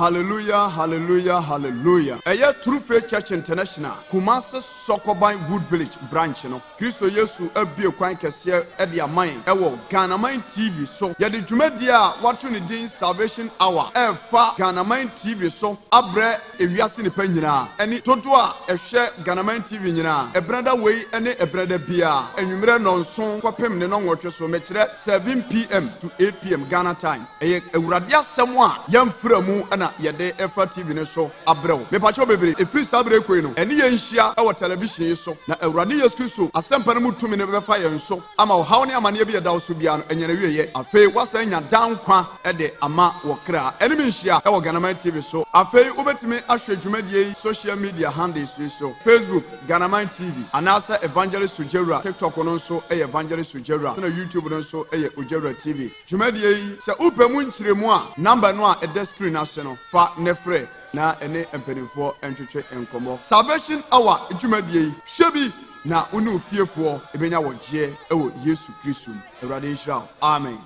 Hallelujah, hallelujah, hallelujah. Eye True Faith Church International, Kumase Sokoban Wood Village branch no. Kristo Yesu ebie kwan kese e de aman ewo Ghanaman TV so. Ye de dwumadi a watu ne din Salvation Hour. Efa Ghanaman TV so abre ewiase ne pa nyina. Eni todo a ehwe Ghanaman TV nyina. Ebrada wei ene ebrada bia. Enwumere nonson kwapem ne no nwotwe so mekire 7 p.m. to 8 p.m. Ghana time. Eye ewurade asem a yamfra mu na yede efa TV ne so abrew me pacho bebre efri sabre koi no ene ye nhia e wo television so na awurade Yesu Kristo asempa ne mutumi ne befa ye nso ama wo hawo ne amane bi yeda so bia no enyere wieye afei wasa nya dankwa de ama wo kra ene mi nhia e wo Ghanaman TV so afei ubetimi ahwe dwumadie social media handles so Facebook Ghanaman TV anasa Evangelist Ujewura TikTok no nso e Evangelist Ujewura na YouTube no nso e Ujewura TV dwumadie se upemu nkyiremu a number no a e screen no fa nefre na ene empenifo entwetwe enkomo Salvation Hour dwumadie hwebi na unu ofiefo ebenya wogye ewo Yesu Kristo Awurade Israel amen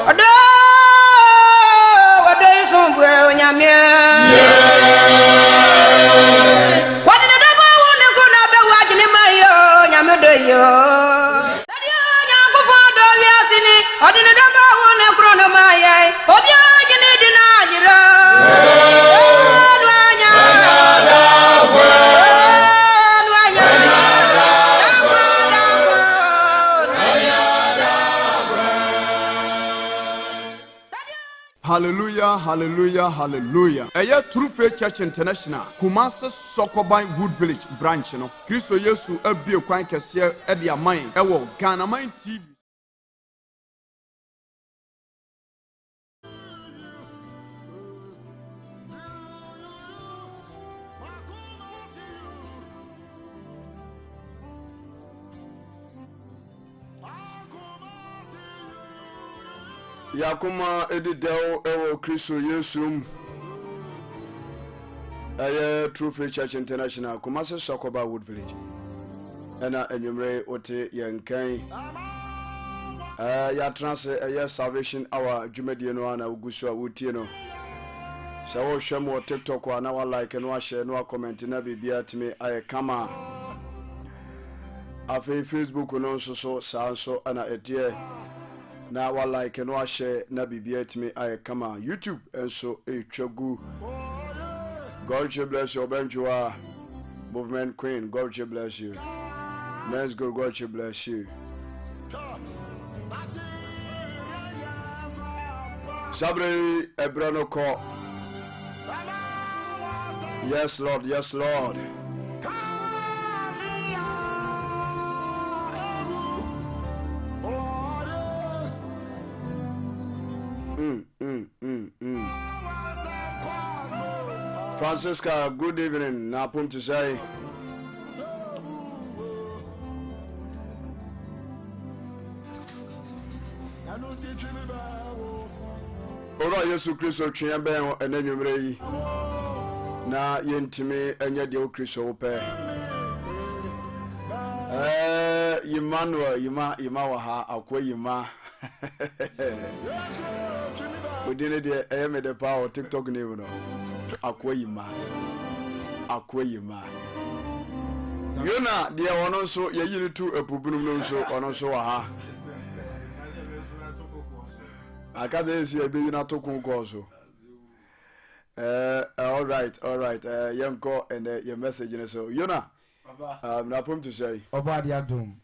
Odo isongwe onyame wadene dabo wone krona be wagene mayo nyame do yo dadi nyango do wiasini odene dabo wone krona maye obi Hallelujah, hallelujah, hallelujah. Eye True Faith Church International, Kumase Sokoban Wood Village branch no. Kristo Yesu ebie kwan kese e de aman ewo Ghanaman TV. Yakuma edidel ewo Kristo Yesu Eye True Faith Church International Kumase Sokoba Wood Village ena enwumre ote yenkan ya transe eye Salvation Hour dwumadie no ana ugusu a wotie no shawo hwemo TikTok ana wa like no share no comment na bibia timi aye kama afi Facebook no so sanso ana etie na wa like no share na bibia timi aye kama YouTube enso etwagu God bless you Benjua Movement Queen God bless you Men's Go God bless you Sabre Ebrano ko Yes Lord yes Lord Francisca, good evening. Napum to say. Ora Yesu Kristo twa ben enanwumre yi. Na yentime enya de Kristo pe. Emmanuel yima wa ha akwa yima. Odine de me de pa o TikTok name no. Akwa yima Yona de wono so ye yiri tu apubunum no so ono so wa ha akaze esi ebe yina to kun ko so all right yemko and your message ne so Yona na pom to say oba dia dum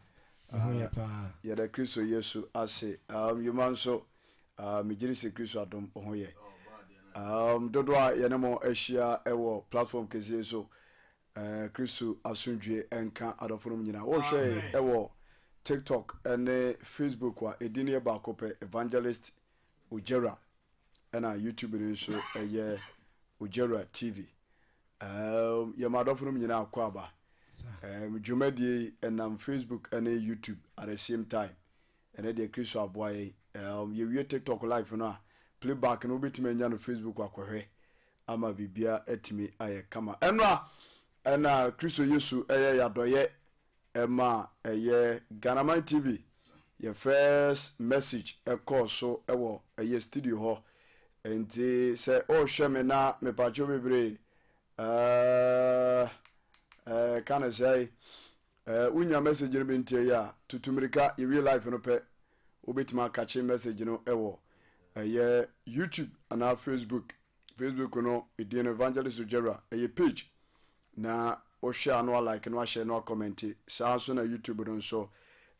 ahoya pa ye da Kristo Yesu ase yuman so me jiri se Kristo adom ohoye dodwa yenemo ehia ewo platform kezi so Kristo asundwe enka adofonom nyina wo hwe ewo TikTok ene Facebook wa edini ba kope Evangelist Ujewura ena YouTube ni so eye Ujewura TV ye madofonom nyina akwaba dwumadie enam Facebook ene YouTube at the same time ene de Kristo aboaye ye wie TikTok live no playback no betime nya no Facebook akwahwe ama bibia etimi aye kama ena Kristo Yesu eye yadoye ema eye Ghanaman TV your first message e call so ewo eye studio ho enti se o hwe me na me pacho bebre can say unya message no bentie ya tutumirika e real life no pe obetima kache message no ewo YouTube ana Facebook no Edian Evangelist Ojera page na o share no like no share no comment sa so na YouTube no so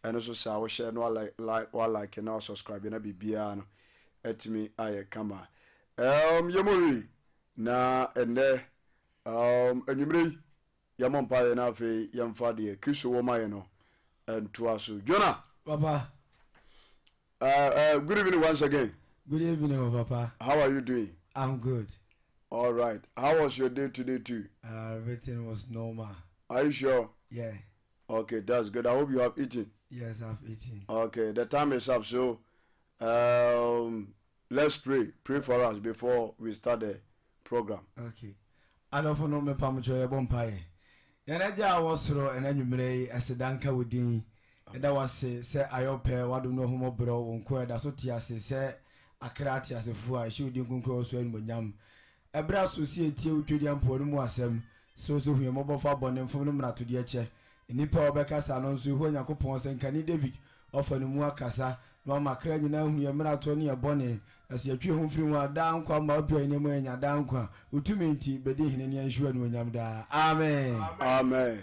eno so sa o share no like no subscribe na bibia no etimi aye kama yemori na ene enwumre yamompa na afi yamfa de Kristo wo maye no ento aso Jonah Papa. Good evening once again. Good evening, Papa. How are you doing? I'm good. All right. How was your day today too? Everything was normal. Are you sure? Yeah. Okay, that's good. I hope you have eaten. Yes, I've eaten. Okay, the time is up. So, let's pray. Pray for us before we start the program. Okay. I don't know me pamucho bompaye. Yanaja wasro and enumere esedanka wudin. And that was say ayope wadu no humo bro unko da so tiase say akrati asefu a shi udin kunkro so en monyam. Ebra so si etie utwedi ampo no mu asem so hu mobo fa bonem fom no mrato de eche. Nipa obekasa no so hu Yakobon senkani David ofanu mu akasa no makra nyina hu ye mrato ne ebone ase atwe hu firi mu ada nkwa ma obio ne mu anya da nkwa utumi nti bedi hene ne anhwa no nyam da. Amen. Amen.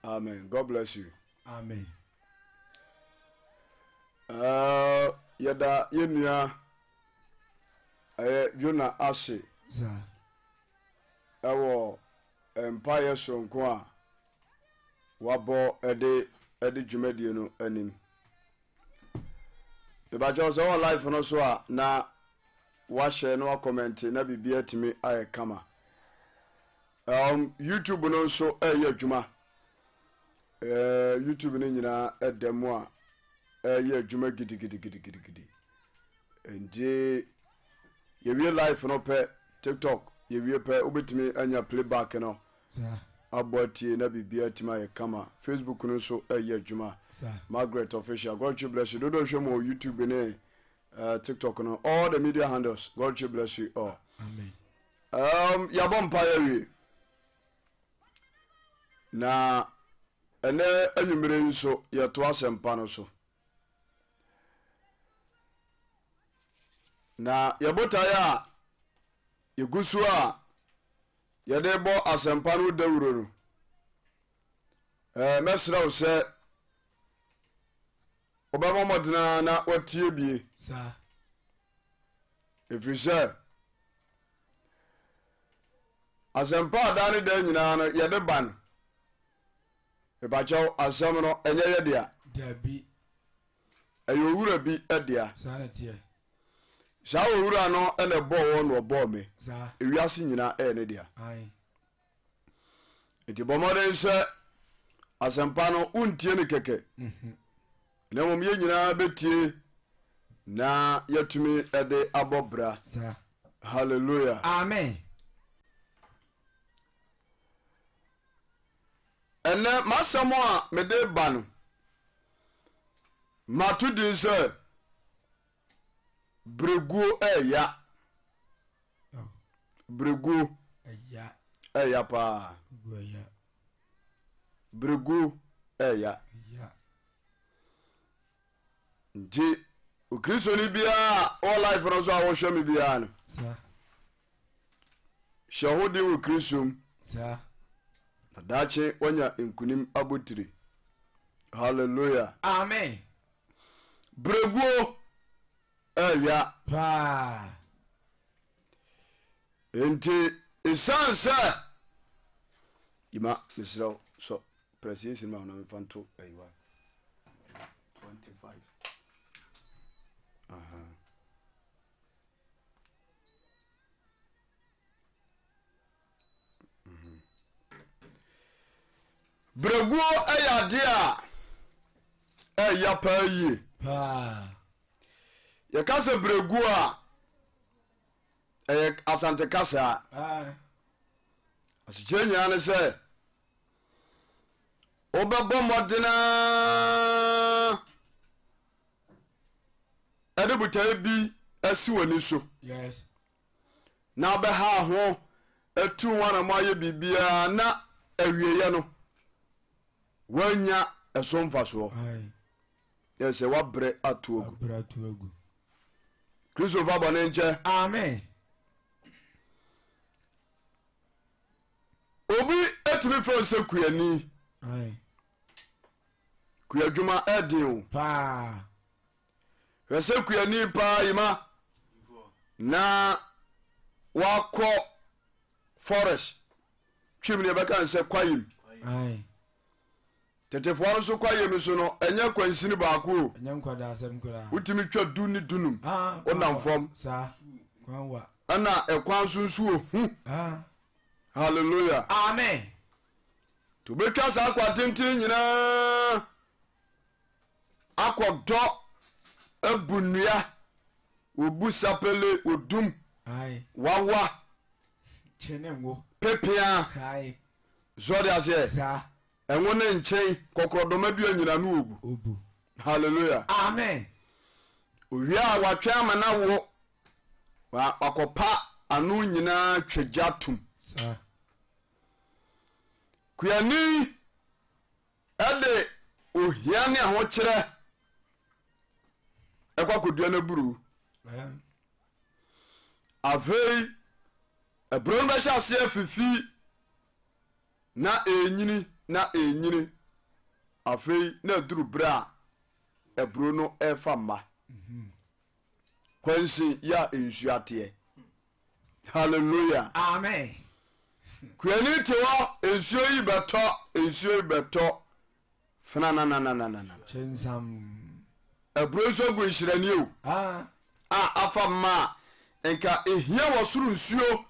Amen. God bless you. Amen. Yada yenua Jonah Ashe Sir. Ewo empire sonko a wabo ede dwumadie no anim. Ebajo so on live no so a na wa share no comment na bibia timi aye kama. YouTube no so adwuma. YouTube no nyina edemu a adwuma gidi. Endi ye real life no pe TikTok ye wie pe obetimi anya playback no. Sir. Abotie na bibia tima ye kama. Facebook no so adwuma. Margaret official. God bless you. Don't show more YouTube and TikTok no. All the media handles. God bless you all. Amen. Yabon payeri. Na ene enumere nso ye to asempa no so. Na yabota ya yegusu a yede bo asempa no dawuro no. Mesra wo se Obama modena na watie bie. Sir. Efrise asempa adane da nyina no yede ban. Ebacho asem no enye yedea. Dabi. Ayo wura bi edea. Sanatie. Sha wura no ele bo wo no bo me. Sir. Ewiase nyina ne dea. Aye. Enti bomode se asempa no untie ne keke. Na mom ye nyina betie na yatumi ede abobra. Sir. Hallelujah. Amen. Ene masamo a mede ba no matu din se Berɛguo eya. Berɛguo eya pa. Berɛguo eya. Nti o Kristo ni bia all life no so a wo hwe me bia no. Sir. Shahudi o Kristo. Sir. Dache wanya nkunim abotire. Hallelujah. Amen. Berɛguo eya Pa. enti isansa ima misraw so presidency ma na fanto aiwa 25. Berɛguo eya dia eya pa yi. Pa. Ye kase Berɛguo a asante kasa. Asicenya ne se obebo modena edebuta bi asi wani so. Yes. na beha ho etu wana maye bibia na awieye no wanya esomfa so yese wabre atuogu Kristo fa bone nche amen obi etimi fo se kuyani kuyadwuma edin o pa wese kuyani pa yima na wakọ forest twimne beka nse kwayim tetefo no so kwayim so no enya kwansini baako enya nkwada asem kura utimi twa du ni dunum onamfom sa kwanwa ana ekwan so nsu ohu hallelujah amen to betwa sa kwa tintin nyina akodo abunua obu sapele odum wawa chenengo pepia zodi ase sa enwo ne nchen kokrodoma dua nyina no obu hallelujah amen owia watwa amana wo akopa anu nyina twajatum sa kuyani ade ohiane aho kire ekwa kodua na buru avei ebron ba sha se fifi na enyini afei na duru bra ebro no efa ma kwansi ya ensuate hallelujah amen kuyani tewa ensuo yi beto fana na chensam ebro so gu nhirani o afa ma enka ehia wasuru nsuo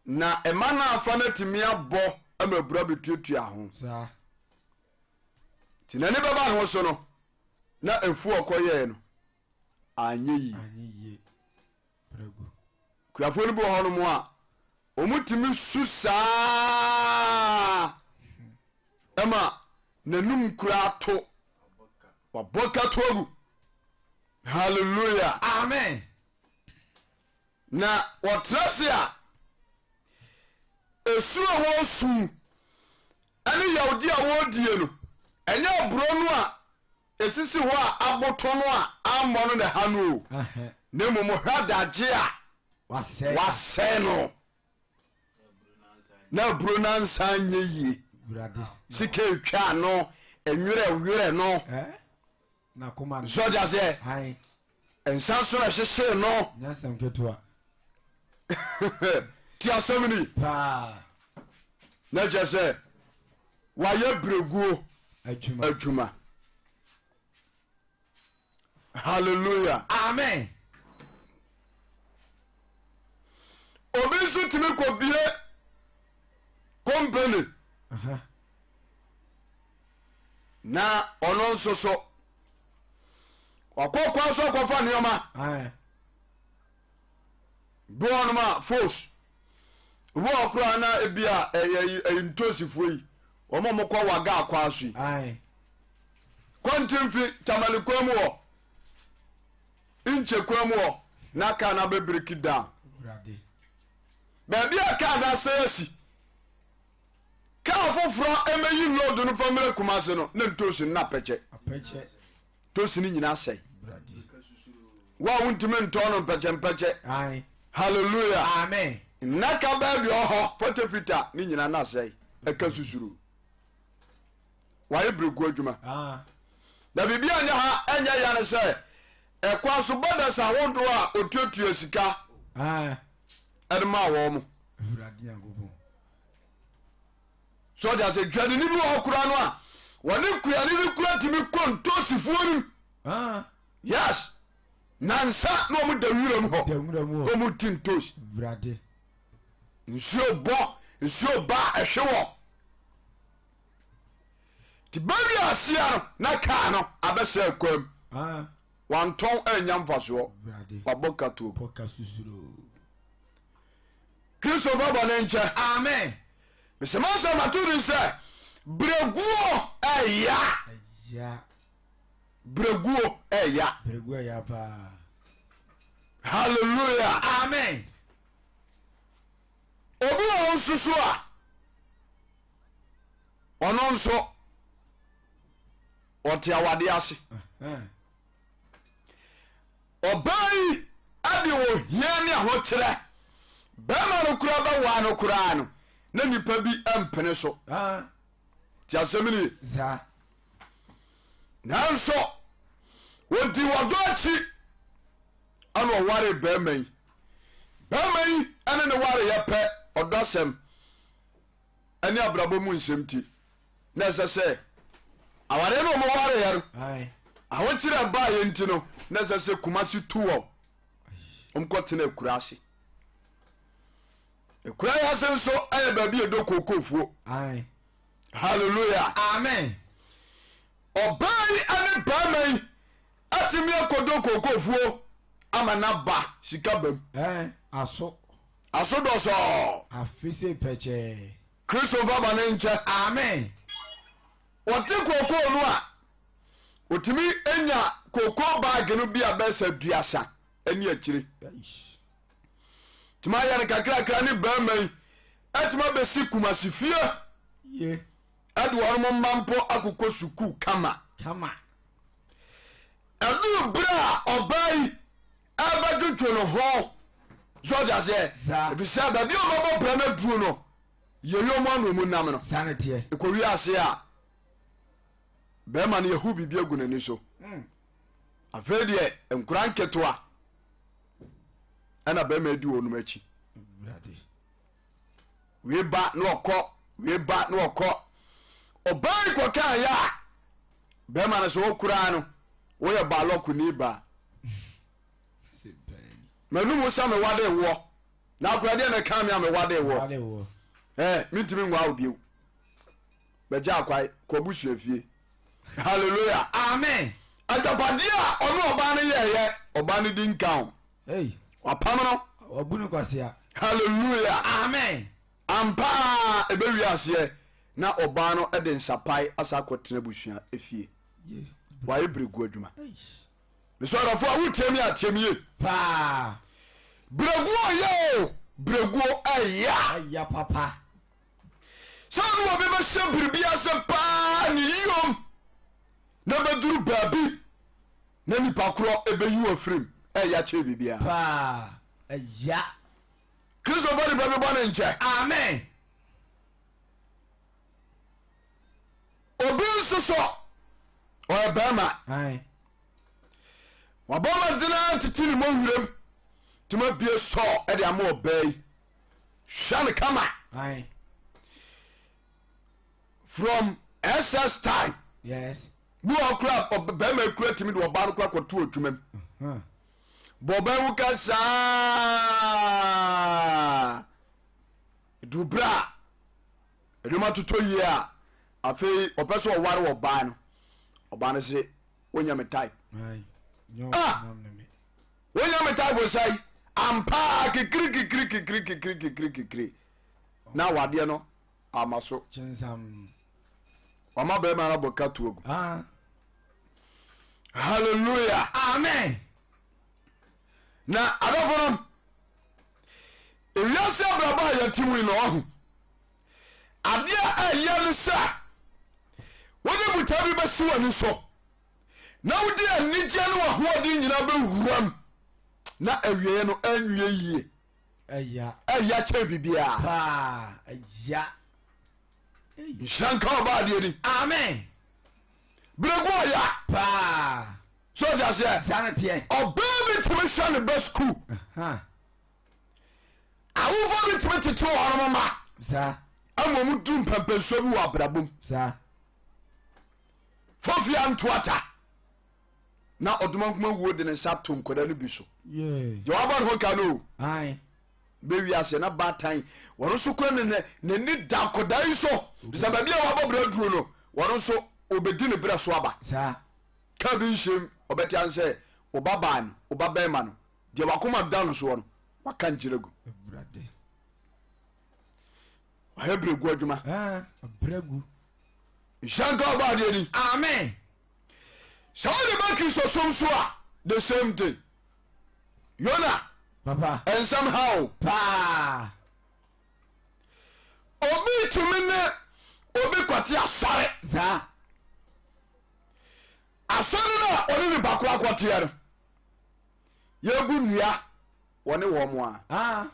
na emana afa na timia bo amabura betuatua ho sa tinani baba ho so no na efu okoye no anyeyi Berɛguo kuafo ni bo ho no mo a omutimi susa ema nanum kura to waboka togu hallelujah amen na watrasia esuro ho su ani yaudi a wodie no enya bro no a esisi ho a aboto no a ammo no de ha no ne momo hadaje a wase no na bro na nsa nye yie sike twa no enwere no na koma soja se ensa so na hyehye no nyasam ketua ti asomni na jese waye Berɛguo adwuma hallelujah amen obi so timi ko bie company na ono nso so wakokwa so kofa nioma bonoma force wo okra na ebia ntosifo yi omo mokwa waga akwa asu kontimfi tamalikwamu wo inchekwamu wo na ka na be break down baby aka da sesi ka foforo emeyi load no family kumase no na ntosi na peche tosi ni nyina sei wa wuntime ntono peche hallelujah amen naka baby oho fotofita ni nyina na sei eka susuru waye Berɛguo adwuma na bibia anya ha enya ya ne sei ekwa so boda sa wodo a otuatua sika edema wo mo so ja se dwade ni bi wo kura no a woni kuyani ni kura timi kontosifuo ni yes nansa no mu da wura mu ho o mu tintos brade nsuo ba ehwe wo ti baby asia no na ka no abese kwam wanton enya mfaso waboka to poka susuro Kristo fa bone nche amen mesema so maturi se Berɛguo eya Berɛguo eya pa hallelujah amen obi wɔ nso so a ɔno nso ɔte awade ase ɔbaa yi ade wɔ hia ne ahokyerɛ bɛrima no kura bɛwaa no koraa no na nipa bi mpene so ti asɛm nie nanso wɔdi wɔdɔ akyi ana ɔware bɛrima yi ɛne ne wareyɛ pɛ ɔdɔsɛm ɛne abrabɔ mu nsɛm ti na ɛsɛ sɛ aware no ɔmo wareyɛ no ahokyerɛ baa yɛ nti no na ɛsɛ sɛ kumase tu wɔ ɔmkɔtena akura ase akura yɛ ase nso ɛyɛ baabi yɛdɔ kookoofuo halleluya amen ɔbaa yi ane bɛrima yi atumi akɔdɔ kookoofuo ama na ba sika bam aso dɔsɔ afise pɛkyɛ kristo mfa ba ne nkyɛ amen ɔte kookoo no a ɔtumi anya kookoo baage no bi a bɛsɛ duasa ani akyire tuma yɛ no kakrakra ne bɛrima yi atumi abɛsi kumase fie ɛde wɔn mma mpo akokɔ sukuu kama ɛduru berɛ a ɔbaa yi ɛbɛdwodwo no ho sɔgya sɛ ɛfisɛ baabi a ɔmabɔ bra no duro no yɛyɛ mu ano mu nam no ɛkɔwie ase a bɛrima no yɛhu biribi agu n'ani so afei deɛ nkora nketewa ɛna bɛrima adi wɔ nom akyi wie ba na ɔkɔ ɔbaa yi kɔkaa yɛ a bɛrima no sɛ wɔkoraa no woyɛ baalɔko ni baa manumu sa me wade woɔ na akora deɛ na ka me a me wade woɔ mentimi nwa wo bio bɛgya akwae kɔbusua fie halleluya amen atapadeɛ a ɔne ɔbaa no yɛɛyɛ ɔbaa no di nka ho wapam no wabu no kwasea halleluya amen ampa ɛbɛwie aseɛ na ɔbaa no de nsapae asa akɔtena busua efie wayɛ berɛguo adwuma mesɔrɔfoɔ a wotiami atiam ye berɛguo yɛ o berɛguo ɛya papa sɛ ne wɔ bi bɛhyɛ biribia sɛ paa ne yiom na bɛduru baabi na nipa korɔ ɛbɛyi wɔ firim ɛya kyerɛ biribiaa kristofo ne bɛbɛbɔ ne nkyɛ amen obi nso so ɔyɛ bɛrima wabɔma dena tete ne mɔ wuram tuma bie sɔ ɛde ama ɔbaa yi hwɛ ne kama from ss time bi wɔ kora bɛrima kura tumi de ɔbaa no kora kɔto adwuma mu bɔbaa mu ka saa dubra a adwuma totɔ yie a afei ɔpɛ sɛ ɔware wɔ ɔbaa no ɔbaa no sɛ wonya me type wonya me type wɔ sai ampa kikiri na wadeɛ no ama so ɔma bɛrima no bɔka to agu halleluya amen na adɔfo no ewiase abrabɔ a yɛte mu na ɔho adeɛ a ɛyɛ no sɛ wode buta bi bɛsi w'ani so na wode anigye no wahoɔden nyina bɛwuram na awieɛ no anwie yie ɛya kyerɛ biribiaa nhyira nka ɔba adeɛ ni amen berɛguo ɔya so ɔde aseɛ ɔbaa bi tumi hwɛ ne ba skul awofo bi tumi tete wɔ no ma ama mu duru mpampansuo bi wɔ abrabom fɔfia ntoata na ɔdoma nkoma wuo de ne nsa to nkɔda no bi so deɛ wabɔ ne ho ka no bɛwi ase na baatan wɔno so kora n'ani da nkɔda yi so sɛ baabi a wabɔ berɛ duro no wɔno nso obɛdi ne berɛ so aba ka bi nhyɛm ɔbɛte an sɛ ɔba baa no ɔba bɛrima no deɛ wakoma da no soɔ no waka nkyerɛ gu wayɛ berɛgu adwuma nhyɛnka ɔba adeɛ ni amen sɛ wode ba kristo som so a the same thing yona papa nsɛm haw obi tumi ne obi kwate asɔre za asɔre na ɔne ne bakɔ akɔteɛ no yɛbu nnua wɔne wɔ mo a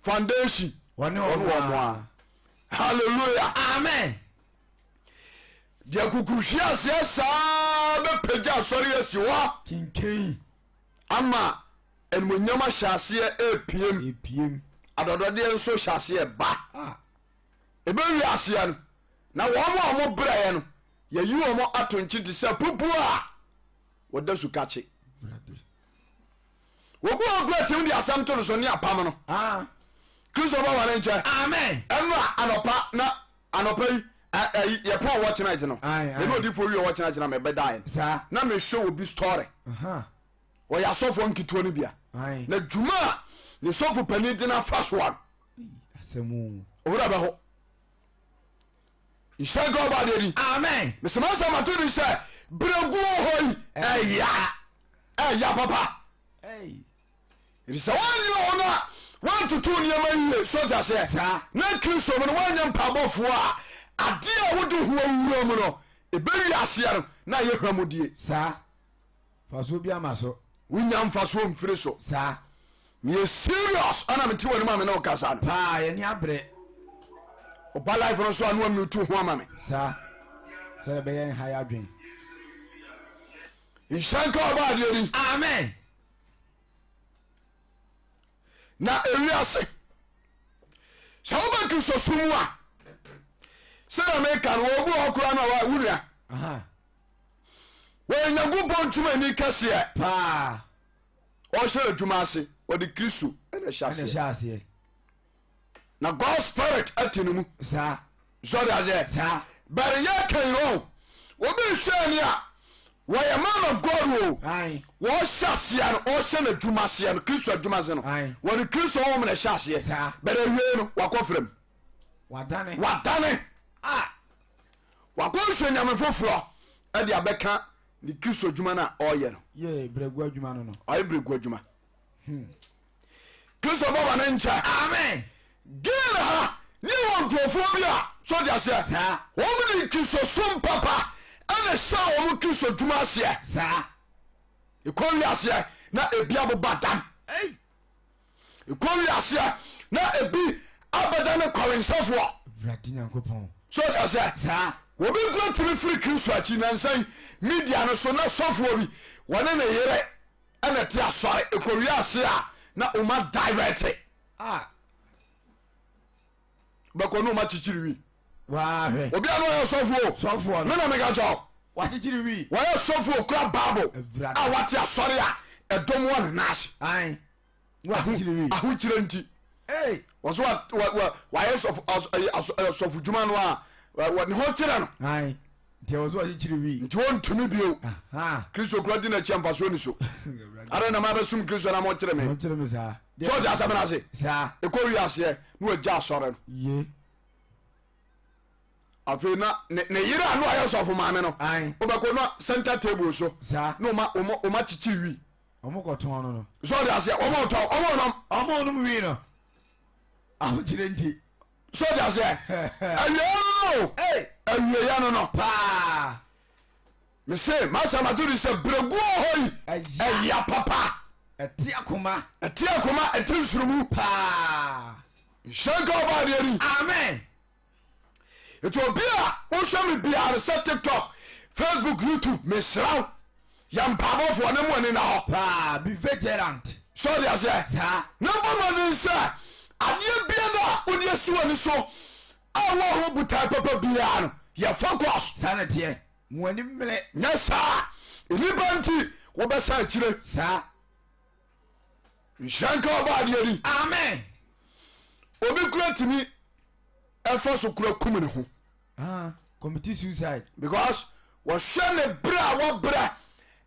foundation wɔne wɔ mo a hallelujah amen deɛ kukuhwe aseɛ saa bɛpagya asɔre asi hɔ kinkin ama animonyam ahyɛ aseɛ epiem epiem adɔdɔdeɛ nso hyɛ aseɛ ba ɛbɛwie aseɛ no na wɔn a wɔn brɛɛ no yɛyi wɔn ato nkyi te sɛ pupu a wɔda sukakye wɔbu ɔgura tim de asɛm to no so ne apam no kristo bɔ wɔn nkyɛn amen ɛno a anɔpa na anɔpa yi yɛpɔn wɔ kyena no ɛna odiifo wi wɔ kyena mɛ bɛdaeɛ na mehwɛ obi story wɔyɛ asɔfoɔ nketewa no bia na dwuma a ne sɔfo pani gyina fa soa no owura bɛhɔ nhyɛnka ɔba deɛ di amen mesɛma sɛ mato ne sɛ berɛguo hɔ yi ɛya papa ɛti sɛ woanyɛ hɔ no a woantoto nneɛma yie sɔgya sɛ na kristo mu no woanyɛ mpabɔfoɔ a ade a wode hoa wura mu no ɛbɛwi aseɛ no na yɛhwa mu die saa faso bi ama so wonya mfasoɔ mfiri so saa meyɛ serious ana mete wɔ ne ma me ne wokasa no paa yɛni abrɛ ɔba life no so a ne wammetu ho ama me saa sɛ bɛyɛ nha yɛ adwen nhyɛnka ɔba adeɛ ni amen na ewiase sɛ woba kristo so mu a sɛna meka no wɔbu hɔ kora no a wonua wɔyɛ nyankopɔn ntwumani kɛseɛ paa ɔhyɛ adwuma ase ɔde kristo ɛna hyɛ aseɛ na god spirit ate no mu saa sɔde aseɛ saa bɛre yɛ kan wɔ obi hwɛ ni a wɔyɛ man of god o wɔhyɛ aseɛ no ɔhyɛ n'adwuma aseɛ no kristo adwuma ase no wɔde kristo wɔn na hyɛ aseɛ bɛre wie no wakɔ fram wadane wakɔ nhwɛ nyame foforɔ ɛde abɛka ne kristo adwuma no a ɔyɛ no berɛguo adwuma no ɔyɛ berɛguo adwuma kristo bɔba no nkyɛ amen gere ha ne wɔ nkurɔfoɔ bi a sɔgya sɛ wɔm ne kristo som papa ɛna hyɛ wɔ mo kristo adwuma aseɛ saa ɛkɔ wi aseɛ na ebi aboba dam ɛkɔ wi aseɛ na ebi abɛda ne kɔrensafoɔ sɔgya sɛ saa obi nkura tumi firi kristo akyi nansan media no so na sɔfoɔ bi wɔne ne yere ɛna te asɔre ɛkɔwie ase a na ɔma direct bɛkɔ ne ɔma kyikyiri wi obi a no ɔyɛ sɔfoɔ mena meka kyɛw wɔyɛ sɔfoɔ kura bible a wate asɔre a ɛdɔm wɔ ne naase ahokyerɛ nti wɔ so wayɛ sɔfo dwuma no a ne ho kyerɛ no nti wɔntumi bio kristo kura di n'akyi amfasoɔ ni so ada na mabɛsom kristo na mɔkyerɛ me sɛ ɔgya asɛm no ase ɛkɔ wi aseɛ na wagya asɔre no afei na ne yere a no ayɛ sɔfo maame no wobɛkɔ na center table so na ɔma kyikyiri wi sɛ ɔde aseɛ ɔmɔnom wi no ahokyerɛ nti sɔgya sɛ awieya no no paa mese masamatodi sɛ berɛguo hɔ yi ɛya papa ɛte akoma ɛte nsurumu paa nhyɛnka ɔbaadeɛ ni amen ɛti obi a wohwɛ me biara sɛ tiktok facebook youtube meseraw yɛ mpabɔfoɔ ne mɔne na hɔ paa be vigilant sɔde aseɛ na bɔmɔden sɛ adeɛ bia no a wode asi w'ani so a wɔ ho botae papa biara no yɛ focus saa ne teɛ moani mmerɛ nyɛ saa ɛnipa nti wobɛsa akyire saa nhyɛnka ɔbaadeɛ ni amen obi kura tumi ɛfa so kura kum ne ho committee suicide because wɔhwɛ ne berɛ a wɔberɛ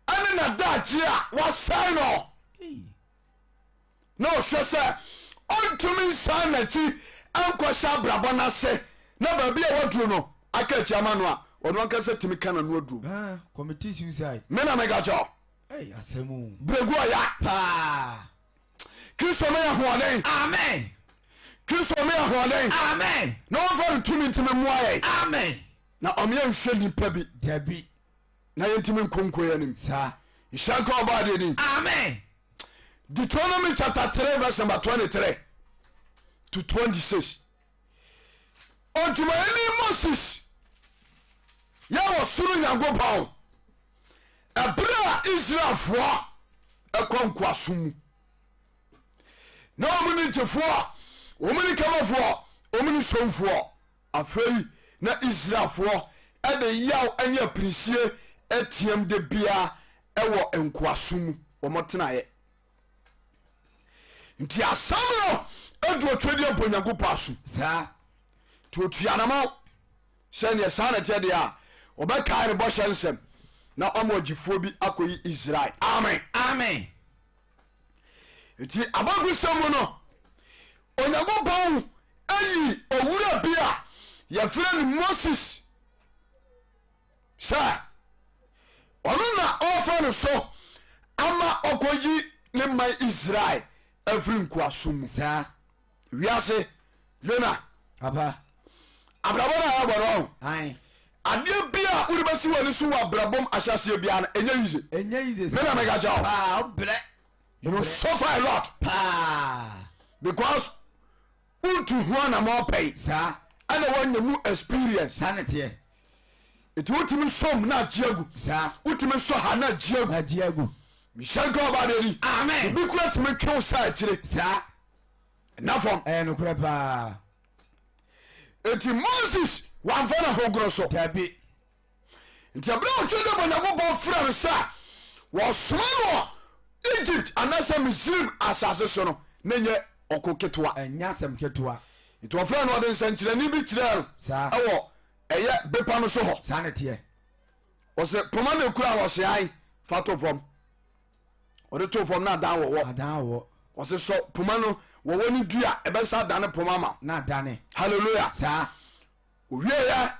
ɛne nadagye a wɔsae no na ɔhwɛ sɛ ɔntumi nsaa n'akyi ankɔhyɛ abrabɔ no ase na baabi a waduro no aka akyiama no a ɔno ankasa tumi ka na no aduro committee suicide mena mega kyɛw asɛmu berɛguo ya paa kristo no yɛ hoɔden amen kristo me ahoɔden amen na wɔmfa no tumi ntimi mmoa yɛ amen na ɔmeyɛ nhwɛ nnipa bi dabi na yɛntimi nkonkoe anim saa nhyɛ nka ɔbaade ni amen Deuteronomy chapter 3 verse number 23 to 26 ɔdwumayɛni Moses yɛwɔ soro Nyankopɔn ɛberɛ a Israelfoɔ ɛkɔ nkoasom mu na ɔmo ne gyefoɔ ɔmo ne kamafoɔ ɔmo ne somfoɔ afei na Israelfoɔ ɛde yaw anya apirisie atiam de bia ɛwɔ nkoasom mu ɔmo tenaeɛ nti asam no adu otwadi mpo Nyankopɔn aso saa nti otuanama sɛneɛ saa na ɛteɛ deɛ a ɔbɛkae ne bɔhyɛ nsɛm na ɔma agyifoɔ bi akɔyi Israel amen amen nti abago sɛm mu no Onyankopɔn ayi owura bi a yɛfrɛ no Moses sɛ ɔno na ɔfa no so ama ɔkɔyi ne man Israel afiri nkoasom mu saa wiase Yona papa abrabɔ no a yɛbɔ no ayi adeɛ bi a wode bɛsi w'ani so wɔ abrabɔm ahyɛseɛ biara no ɛnyɛ yize enye yize mena meka kyɛ wo paa obrɛ you suffer a lot paa because wontu ho anama ɔpɛi saa ɛna woanya mu experience saa ne teɛ nti wotumi som na agye agu saa wotumi sɔ ha na agye agu agye agu mehyɛ nka ɔbaade ni amen obi kora tumi twe wo sa akyire saa ɛna fam ɛyɛ nokorɛ paa enti Moses wamfa no hogoro so dabi nti ɛberɛ a ɔtwe dɛ bɔ Nyankopɔn fra no sɛ wɔsoma no wɔ Egypt anasɛ Misraim asase so no na nyɛ ɔko ketewa ɛnya asɛm ketewa nti ɔfrɛ no ɔde nsɛnkyerɛnne bi kyerɛɛ no saa ɛwɔ ɛyɛ bepa no so hɔ saa ne teɛ ɔsɛ poma no kura a wɔseae fa to fam ɔde to fam na adan wɔwɔ adan wɔ ɔsɛ sɔ poma no wɔwɔ ne du a ɛbɛsa dane poma ma na adane halleluya saa owieɛ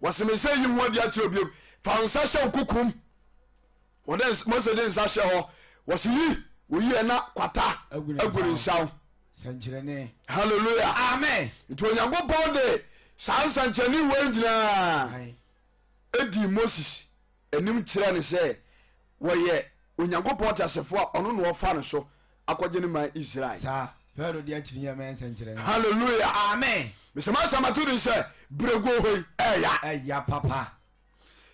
wɔsɛ me sɛ yi ho adi akyerɛ bio fa nsa hyɛ wo kokom wɔde Mose de nsa hyɛ hɔ wɔsɛ yi oyi ɛna kwata Agu ne agu ne nsa nsa wo sɛnkyerɛne halleluya amen nti Onyankopɔn de saa nsankyɛne wei nyinaa ayi ɛdi Moses anim kyerɛ ne sɛ wɔyɛ Onyankopɔn teasefoɔ a ɔno na wɔfa no so akɔgye ne man Israel saa fɛro de akyiri yɛ mɛ nsɛnkyerɛne halleluya amen mesɛma asamato de sɛ berɛguo hɔ yi ɛya ɛya papa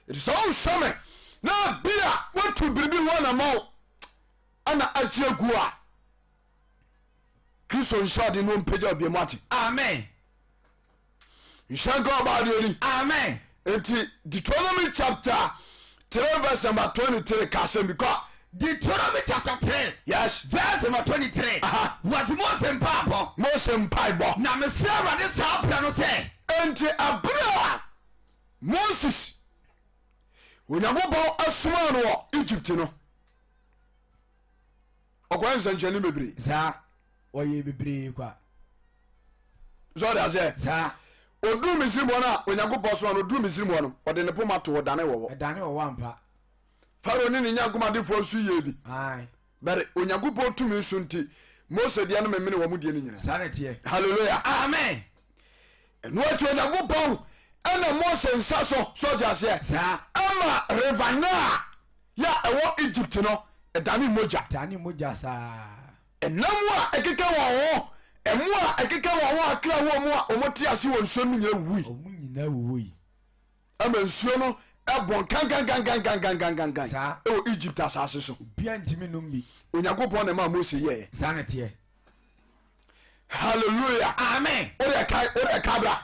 ɛti sɛ wohwɛ me na bi a woatu biribi hɔ anama wo ana agye agu a Kristo nhyɛ ɔde no mpagya obiamu ate amen nhyɛ nka ɔbaadeɛ ni amen enti Deuteronomy chapter 3 verse number 23 ka asɛm bi kɔ Deuteronomy chapter 3 yes verse number 23 Aha. was Mose mpaabɔ Mose mpaebɔ na mesrɛ Awurade saa berɛ no sɛ enti aberɛ a Moses Onyankopɔn asoma no wɔ Egypt no ɔkɔyɛ nsɛnkyɛnne bebree saa ɔyɛ bebree kwa sɛ ɔde asɛ saa ɔduru Misrim hɔ no a Onyankopɔn soma no ɔduru Misrim hɔ no ɔde ne poma to ɔdane wɔ hɔ ɛdane wɔwɔ ampa Farao ne ne nyankomadefoɔ nso yie bi ae bɛre Onyankopɔn tumi nso nti Mose deɛ no memene wɔ mu deɛ no nyina saa ne teɛ halleluya amen ɛno akyi Onyankopɔn ɛna Mose nsa so sɔgye aseɛ saa ama river Nile yɛ ɛwɔ Egypt no ɛdane mogya dane mogya saa ɛnam a ɛkeka wɔ hɔ ɛmo a ɛkeka wɔ hɔ akra wɔ mu a ɔmote ase wɔ nsuo no nyina wui ɔmo nyinaa wɔwɔ yi ama nsuo no ɛbɔn kankankankankankankan saa ɛwɔ Egypt asase so bia ntimi nom bi Onyankopɔn na ɛma Mose yɛɛ saa ne teɛ halleluya amen wode ka bra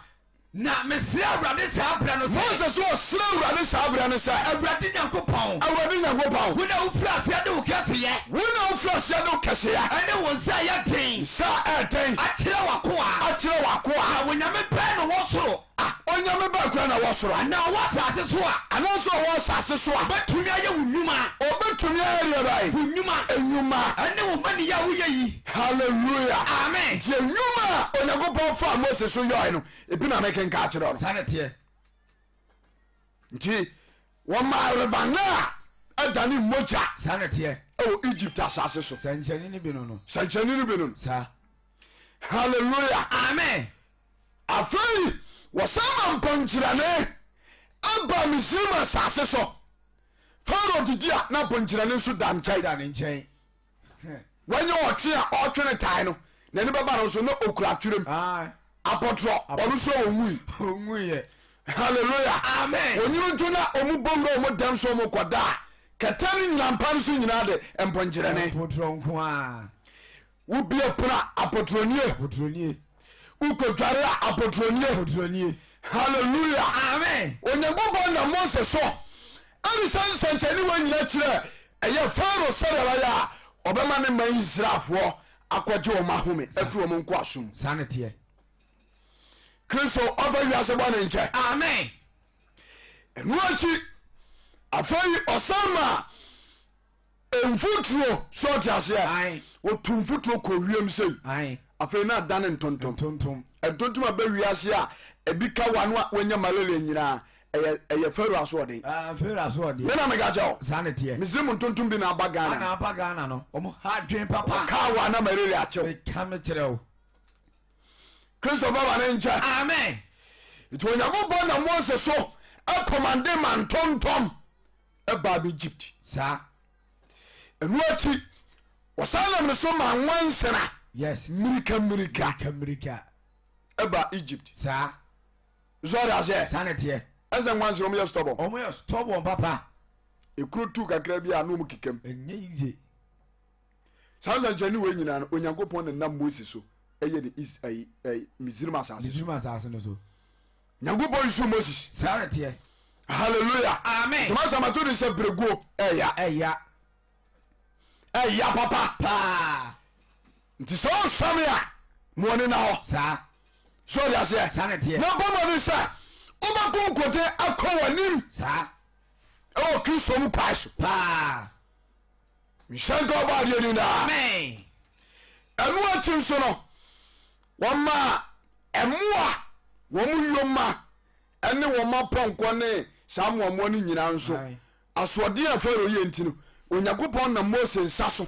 na mesrɛ Awurade saa berɛ no sɛ Mose so ɔsrɛ Awurade saa berɛ no sɛ Awurade Nyankopɔn Awurade Nyankopɔn wo na wofiri aseɛ de wo kɛseyɛ wo na wofiri aseɛ de wo kɛseɛ ɛne wo nsa yɛ den nsa a ɛden akyerɛ w'akoa akyerɛ w'akoa na wonyame bɛɛ no wɔ soro onyame ba kura na wɔ soro anaa ɔwɔ asase so a ananso ɔwɔ asase so a bɛtumi ayɛ wo nnwuma ɔbɛtumi ayɛ bae wo nnwuma enwuma ɛne wo maniyɛ a woyɛ yi halleluya amen nti enwuma a Onyankopɔn fa Mose so yɔe no ebi na mekenka akyerɛ no saa ne teɛ nti wɔma river Nile ɛdane mogya saa ne teɛ ɛwɔ Egypt asase so sɛnkyɛne ne bi no no sɛnkyɛne no bi no saa hallelujah amen afei wɔsama mpɔnkyerɛne aba Misraim asase so Pharaoh didi a na mpɔnkyerɛne nso da nkyɛn wɔnyɛ ɔtwe a ɔtwene tae no n'ani bɛba no so na okura twerɛm apɔtrɔ ɔno so ɔnwui hallelujah amen onyini nto na ɔmu bɔwura ɔmu dɛm so ɔmu kɔda a kɛtɛ no nyina mpa no so nyinaa de mpɔnkyerɛne wobie pona apɔtrɔnie wokɔdware a apɔtrɔnie hallelujah amen onyankopɔn na Mose so ɛne sɛ nsɛnkyɛne wa nyina kyerɛ ɛyɛ Pharaoh sɛdeɛ bɛyɛ a ɔbɛma ne ma Israelfoɔ akɔgye wɔn ahome afiri wɔn nkoasom sane teɛ Kristo ɔfa wiase bɔ ne nkyɛ amen ɛno akyi afei ɔsan ma mfuturo so ɔte aseɛ wɔtu mfuturo kɔ wiem sei afei na ada ne ntontom ɛntontom a bɛwiase a ebi ka wano a wɔnya malaria nyinaa ɛyɛ Pharaoh asoɔden mena meka kyɛ wo Misraim ntontom bi na aba Ghana no ɔmo ha dwen papa ka wa na malaria akyew Kristo baba ne nkyɛ amen nti Onyankopɔn na Mose so akɔmande ma ntontom ɛba Egypt saa ɛno akyi wɔsan nam ne so ma nwansena mmirika ɛba Egypt saa zɔre aseɛ sane teɛ ɛsɛ nwansena ɔmo yɛ stɔbɔ papa ekuro tu kakra bi a no mu kikam ɛnyɛ yiye saa nsɛnkyerɛnne wei nyinaa no Onyankopɔn ne nam Mose so ɛyɛ ne Misraim asase no so Nyankopɔn nsu Moses sane teɛ hallelujah amen samato de sɛ Berɛguo ɛya papa nti sɛ ɔhwɛme a moɔne na hɔ saa so ɔde aseɛ sane teɛ na bɔmɔ no sɛ wobɛko nkote akɔ w'anim saa ɛwɔ Kristo mu kwae so nhyɛnka ɔbɔ adeɛ ni daa amen ɛno akyi nso no wɔma ɛmoa wɔn yoma ɛne wɔma pɔnkɔ ne saa mmoamoa no nyinaa nso asoɔden a Pharaoh yɛ nti no Onyankopɔn na Mose nsa so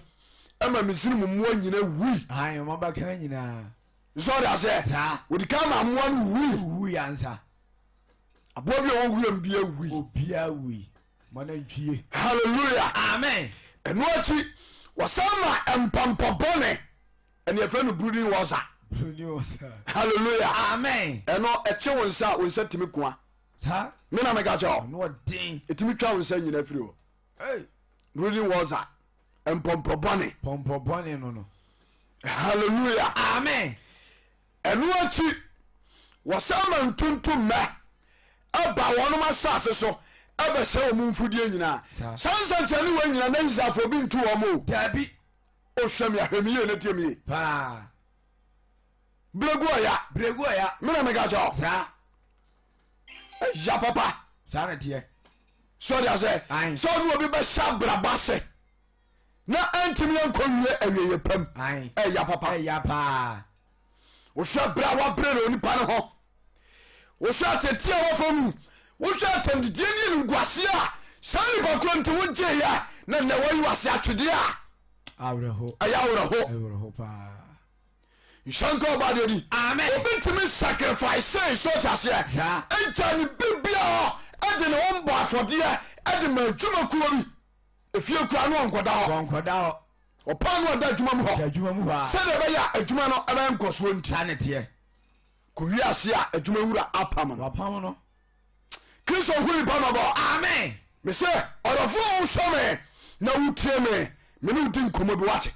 ɛma Misraim mmoa nyina wui nsɔre asɛ wɔde ka ma mmoa no wui ansa aboa bi a wɔwuram bia wui hallelujah amen ɛno akyi wɔsan ma mpampabɔne ɛne yɛfrɛ no brooding water hallelujah amen ɛno ɛkye wo nsa a wo nsa timi koa mena meka kyɛ wo ɛtumi twa wo nsa nyina firi hɔ brooding water mpɔmpɔbɔne no hallelujah amen ɛno akyi wɔsan ma ntontom mɛ aba wɔnom asase so ɛbɛsɛ wɔ mu mfudie nyinaa saa nsɛnkyerɛnne wɔ nyina na Israelfoɔ bi nto wɔ mo dabi ɔhwɛ me ahwɛmiyie ne tie meye Berɛguo ɔya mena meka kyɛ saa ɛya papa saa ne teɛ sɔde asɛ sɛ ɔne obi bɛhyɛ braba se na antimi yɛnkɔ wie awieyɛ pam ɛya papa wohwɛ bra wabrɛ na onipa no hɔ wohwɛ atɛtia wɔfa mu wohwɛ atɛmdidie ne niguase a saa nipakoro nti wogyeeɛ na nnɛ wayi wase atwedeɛ a ɛyɛ awerɛho nhyɛnka ɔbadeɛ di obi ntimi sacrifice sei so kyaseɛ ɛgya ne bibia hɔ ɛde ne wɔmbɔ afɔdeɛ ɛde ma adwuma kuo bi ɛfie kura no ɔnkɔda hɔ ɔpa no ɔda adwuma mu hɔ sɛdeɛ ɛbɛyɛ a adwuma no ɛbɛyɛ nkɔsoɔ nti kɔwie ase a adwuma wura apam no Kristo hu nipa mabɔ amen mesɛ ɔdɔfoɔ wo sɔ me na wotie me mene wodi nkɔmmɔ bi wate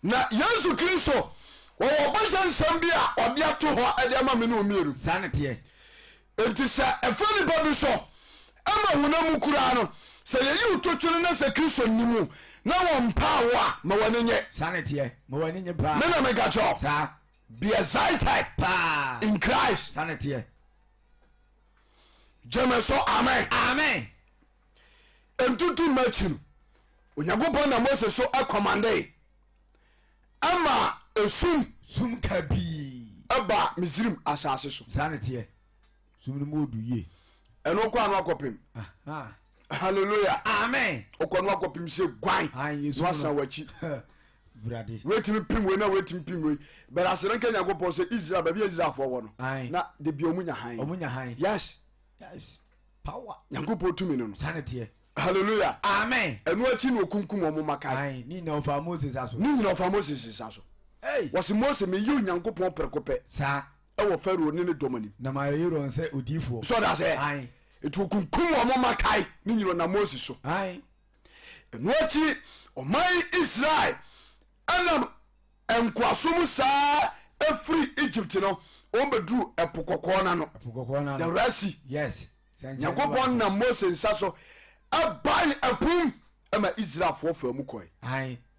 na Yesu Kristo wɔwɔ bɔhyɛ nsɛm bi a ɔde ato hɔ ɛde ama me ne ɔmieru enti sɛ ɛfa nipa bi so ama wona mu kuraa no sɛ yɛyi wo totwene na sɛ Kristo nni mu na wɔmpaa wo a ma wɔne nyɛ mena meka kyɛ be excited in Christ gyeme so amen ɛntutu makyi no Onyankopɔn na Mose so akɔmande ama esum kabii ɛba Misraim asase so ɛno kɔ ano akɔpem hallelujah amen ɔkɔ no akɔpem sɛ gwan na wasan wakyi brade wetimi pim we na wetimi pim we but asere nke Nyankopon say Israel ba bi Israel fo wo no na de bi omunya han yes power Nyankopon tumi no sanete hallelujah amen enu achi no kunkum omo makai ni na ofa Moses aso hey was Moses me yu Nyankopon prekope sa e wo Pharaoh ni domani na ma yero nse odifo so that say it will kunkum omo makai ni nyiro na Moses so enu achi omai Israel anam enkwasum sa efri Egypt no on bedru epokoko na no the rasi yes Nyankopon na Moses nsaso abai apum ama Israel fo mu koi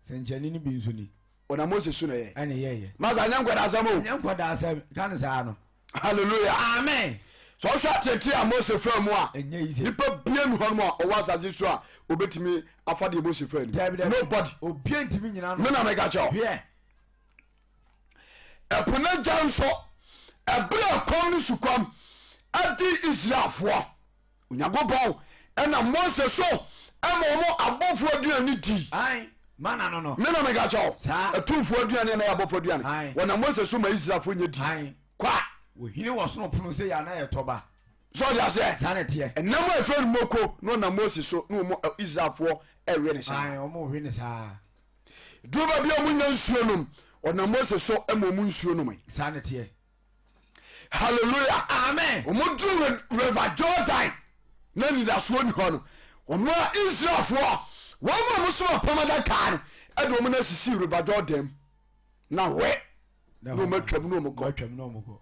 senchani ni binzu ni ona Moses so na ye ane ye maza nyankwada asamo nyankwada asam kan sa no hallelujah amen so sha tete a Moses fa mu a nipa bia nu hono a o wasaze so a obetimi afade Moses fa ni nobody obia ntimi nyina no me na me ga cho epona janso ebra kom ni sukom adi Israel fo Onyankopon ena Moses so ama mo abofo aduani di mana no me na me ga cho atumfo aduani na abofo aduani wona Moses so ma Israel fo nya di kwa ohini wo so no pono se ya na ye toba so dia se sanete enam efren moko no na Moses so no mo Israel fo ewe ne sa omo hwe ne sa duba bia mo nya nsuo nom ona Moses so ema mo nsuo nom sanete hallelujah amen omo du river Jordan na ni da so ni hono omo Israel fo wo mo so pamada kan edo mo na sisi river Jordan na we no matwam no mo go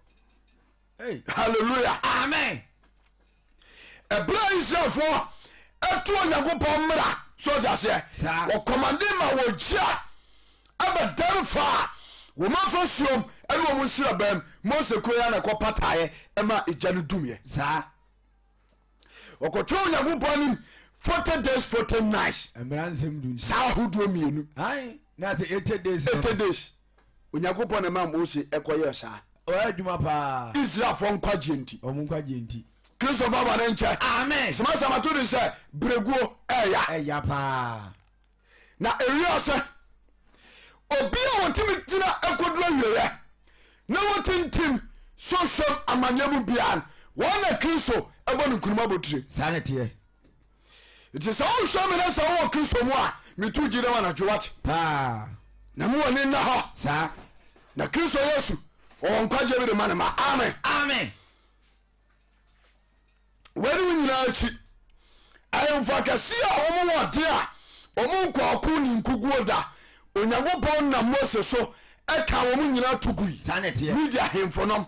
hey hallelujah amen ebra Israel fo eto Onyankopon mra so jase wo commande ma wo jia abadarfa wo ma fa siom ene wo sira bam Moses koya na ko pataye ema ejanu dumye sa okoto Onyankopon 40 days 40 nights emransem dun sa hudo mienu na say 80 days Onyankopon na ma Moses ekoye sa o adwuma pa Israel fo nkwaje enti o mu nkwaje enti Christopher Banenche amen sama to de say Berɛguo eya pa na ewia se obi a wontimi tina ekodro yeye na wotintim so shom amanyamu bian wona Kristo ebo no kuruma botire sanete it is all show me na so wo Kristo mu a mitu gire wana jowat na mu woni na ho sa na Kristo Yesu o nkwaje bi de manama amen wani nyina achi ayemfa kasi a omo wode a omo nkwaku ni nkuguo da Onyankopon na Moses so eka wo nyina tugui sanete media hemfonom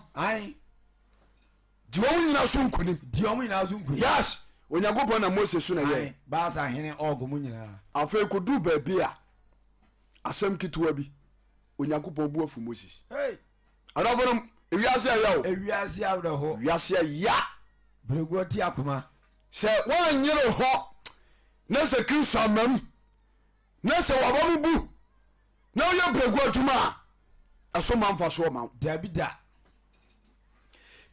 di wo nyina so nkuni yes Onyankopon na Moses so na ye ba sa hene ogomu nyina afa kodu ba bi a asem kitwa bi Onyankopon bu afu Moses adofo ewiase ya o ewiase awde ho wiase ya Berɛguo ti akoma se wan nyere ho na se Kristo amam na se wabam bu na yo Berɛguo adwuma aso manfa so ma Davida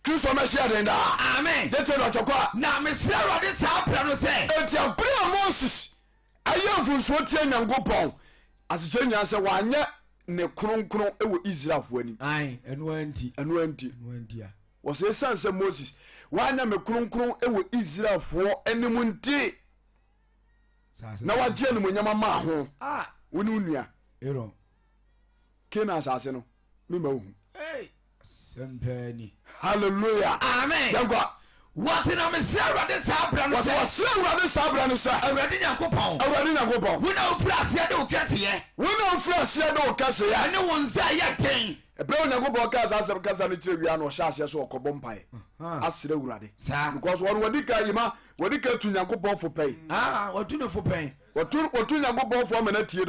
Kristo ma share den da amen dete no chokwa na me se rode sa pra no se eti abra Moses ayemfu so tie Nyankopon asiche nya se wanya ne kronkron ewo Israelfo ani enu anti a wose sanse Moses wanya me kronkron ewo Israelfo anim nti na wagye no nyama ma ho woni unua ero kena asase no me ma hu sempani hallelujah amen yango what na me se rode sa bra no se wase awurade sa bra no se awurade Nyankopon wona ofrase de o kase ye ne won za ye ten ebe Onyankopon ka asase kasa no kire wia no hya hye so okobo mpae asere awurade because one wadika yima wadika tu Nyankopon fo pay watu ne fo pay watu Nyankopon fo amana tie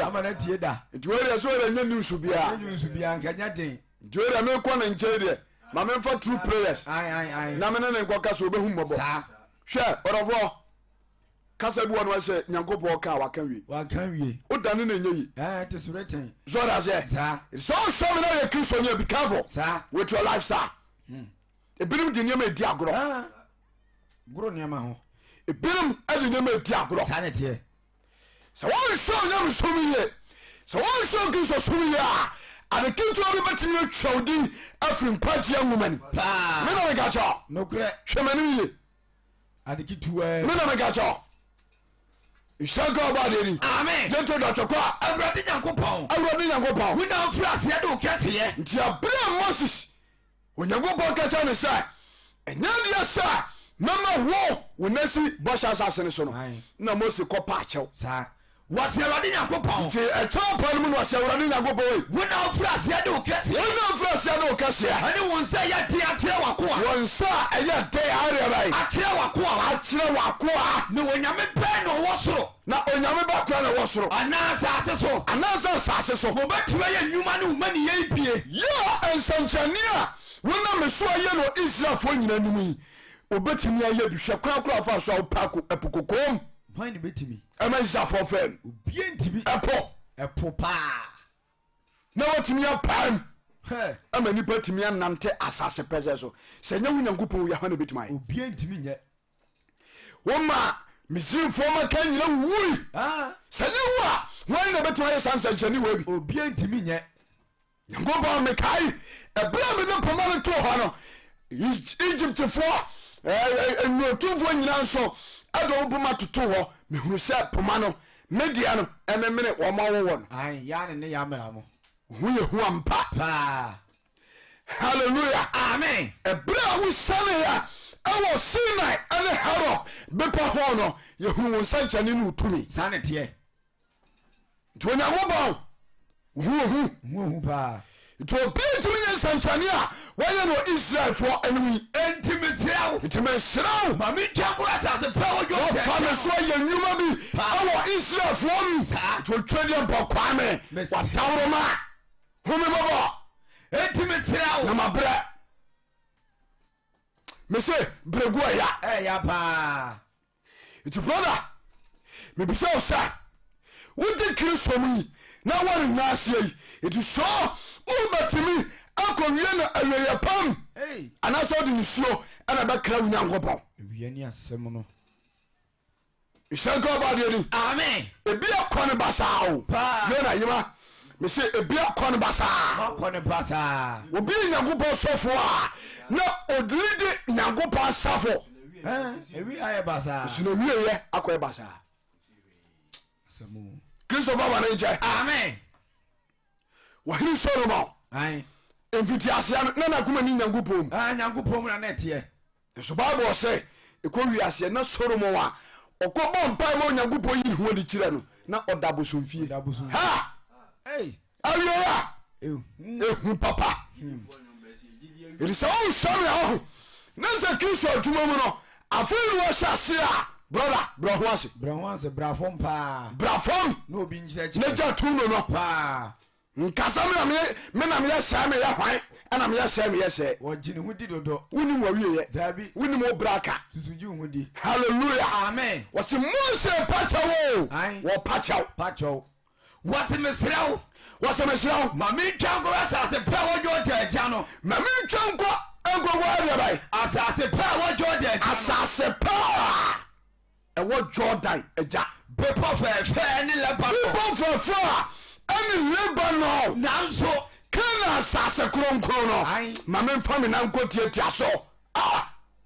da nti we so re nya news bia nkanya den nti we me ko na nche de ma me fa true prayers na me ne nko kasa obehu mbobo hwe orofo kasa bi wonu se Nyankopon ka waka wie o dane na nyeyi te sureten zora se so show me na you Kristo nya be careful with your life sir ebinim di nyama di agro gro nyama ho ebinim adi nyama di agro sanete so won show nyama so mi ye so won so Kristo so ya ade kinto bi betimi atwawdi afiri nkwagye nwomani me na me ga cho no kure hwemani ye ade kitu me na me ga cho Ishaga baderi amen jento dr kwa awurade nyankopɔn we na mfiri aseɛ de wo kɛseɛ nti abra Moses onyankopɔn ka cha ne sa enya dia sa mama wo wonasi bɔhyɛ asase ne so no na Moses kɔ pa akyɛw sa wɔse awurade nyankopɔn nti ɛkyɛw pa no mu no wɔse awurade nyankopɔn wo na mfiri aseɛ de wo kɛseɛ wona mfiri aseɛ de wo kɛseɛ ɛne wo nsa yɛ de akyerɛ w'akoa wɔn nsa a ɛyɛ dɛ ayɛ bai akyerɛ w'akoa akyerɛ w'akoa ne onyame pɛɛ na ɔwɔ soro na onyame bakora na wɔ soro anaa asase so anaasɛ asase so wɔbɛtumi yɛ nnwuma ne woma ne yɛ bie yɛ nsɛnkyɛnne a wona me so ayɛ no Israelfoɔ nyina nim yi obɛtumi ayɛ bi hwɛ korakora fa so a wopako ɛpokokom hwan ne betimi ɛma Israelfoɔ fɛn obie ntimi ɛpo paa na watumi apam he ama nipa tumi anante asase pɛsɛ so sɛ nyɛ wo Nyankopɔn yɛ hɔ na bɛtumi ayɛ obie ntimi nyɛ woma Misraimfoɔ ma ka nyina wuwui sɛ nyɛ wo a wɔn na bɛtumi ayɛ saa nsɛnkyɛnne wɔ bi obie ntimi nyɛ Nyankopɔn mekae ɛberɛ mede poma no too hɔ no Egyptfoɔ nnuotumfoɔ nyina nso ɛde wo poma toto hɔ mehunu sɛ poma no media no ɛmemene wɔma wowɔ no ya ne yamra mo ho yɛ hu ampa paa hallelujah amen ɛberɛ a wosane a ɛwɔ Sinai ɛne Haro bepɔ hɔ no yɛhunu wo nsɛnkyɛnne ne wotumi sa ne teɛ nti Onyankopɔn hu paa nti obi ntumi nyɛ nsɛnkyɛnne a wɔyɛ no Israelfoɔ anim yi enti mesrɛ wo nti mesrɛ wo ma mentwa koro asase pɛ wodwo wɔfa me so ayɛ nnwuma bi ɛwɔ Israelfoɔ m nti otwa deɛ mpɔkwaa me wataworo ma home bɔbɔ enti mesrɛ na wo mabrɛ mese Berɛguo ya paa nti brother mebisa wo sɛ wogye Kristo mu yi na wɔne nya aseɛ yi nti so wobɛtumi akɔwie no awieyɛ pam anaasɛ wode nsuo ɛna bɛkra wo Nyankopɔn wie ne asɛm no ɛhyɛnka ɔbadeɛ ni amen ebi akɔ ne basaa o yona yima mese ebi akɔ ne basaa akɔ ne basaa obi Nyankopɔn sɔfo a na odiri de Nyankopɔn asafo ewi ayɛ basaa sino wieyɛ akɔyɛ basaa asɛm Kristofa wane nkyɛ amen wɔhene Solomon mfiti aseɛ no na nakoma ne Nyankopɔn mu nyankopɔn mu na na ɛteɛ nso Bible sɛ ɛkɔ wi aseɛ na Solomon a ɔkɔbɔ mpae ma Onyankopɔn yi ne ho adi kyerɛ no na ɔda bosomfie ha awie a ɛhu papa ɛdi sɛ wonsɔre a ɔho na sɛ Kristo adwuma mu no afei ne wɔhyɛ ase a brother brɛ ho ase brafom paa brafom na obi nkyerɛkyerɛ na gya tu no no paa nkasa menamyɛ sɛe meyɛ hwan ɛna meyɛ sɛe meyɛ sɛe wɔgye ne ho di dodo wonim wawieyɛ daabi wonim wo braka susugye wo ho di halleluya amen wɔse Mose pakyɛw o wɔ pakyɛw wɔse mesrɛ wo wɔse mehyerɛ wo ma mentwa koro asase pɛ wodwo da agya no ma mentwa nkɔ nkɔkɔ adeɛbae asase pɛ wodwo da agya asase paa ɛwɔ Jordan agya bepɔ fɛɛfɛ ne Lebanon bepɔ fɛfɛ a ɛne Lebanon nanso Kana asase kronkron no ma memfa me na nkɔ tiatia so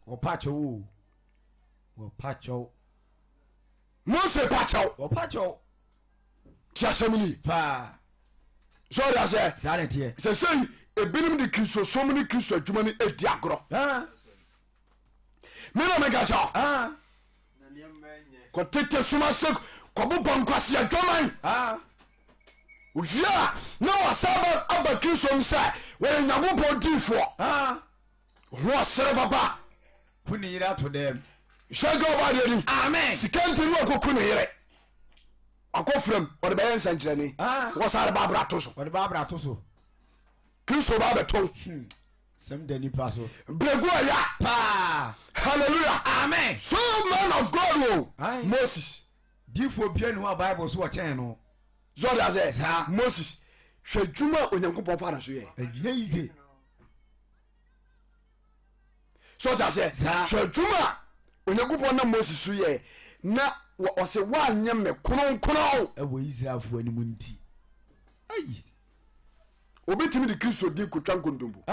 wɔpakyɛw Mose pakyɛw ti asɛm ni paa so ɔde asɛ saa ne teɛ sɛ sɛ ebinom de Kristo som ne Kristo adwuma no adi agorɔ mena meka kyɛw kɔtete soma sɛ kɔbobɔ nkwase adwaman owie a na wɔsa aba Kristo m sɛ wɔyɛ Nyankopɔn diifoɔ ho ɔsere papa ku ne yere ato dɛm hyɛnka ɔbadeɛ ni amen sika nti ne wakɔku ne yere akɔ frɛm ɔde bɛyɛ nsɛnkyerɛne wɔsare baabra to so wɔde baabra to so Kristo ba bɛtɔn sɛm da nipa so Berɛguo ya paa hallelujah amen so man of God o Moses difoɔ bia ne ho a Bible so wɔkyɛn no zɔde asɛ Moses hwɛ dwuma Onyankopɔn fa na so yɛ agyina yize so ta sɛ hwɛ dwuma Onyankopɔn na Moses so yɛ na ɔsɛ woanyɛ me kronkron ɛwɔ Israelfoɔ anim nti obi timi de Kristo din kotwa nkondombo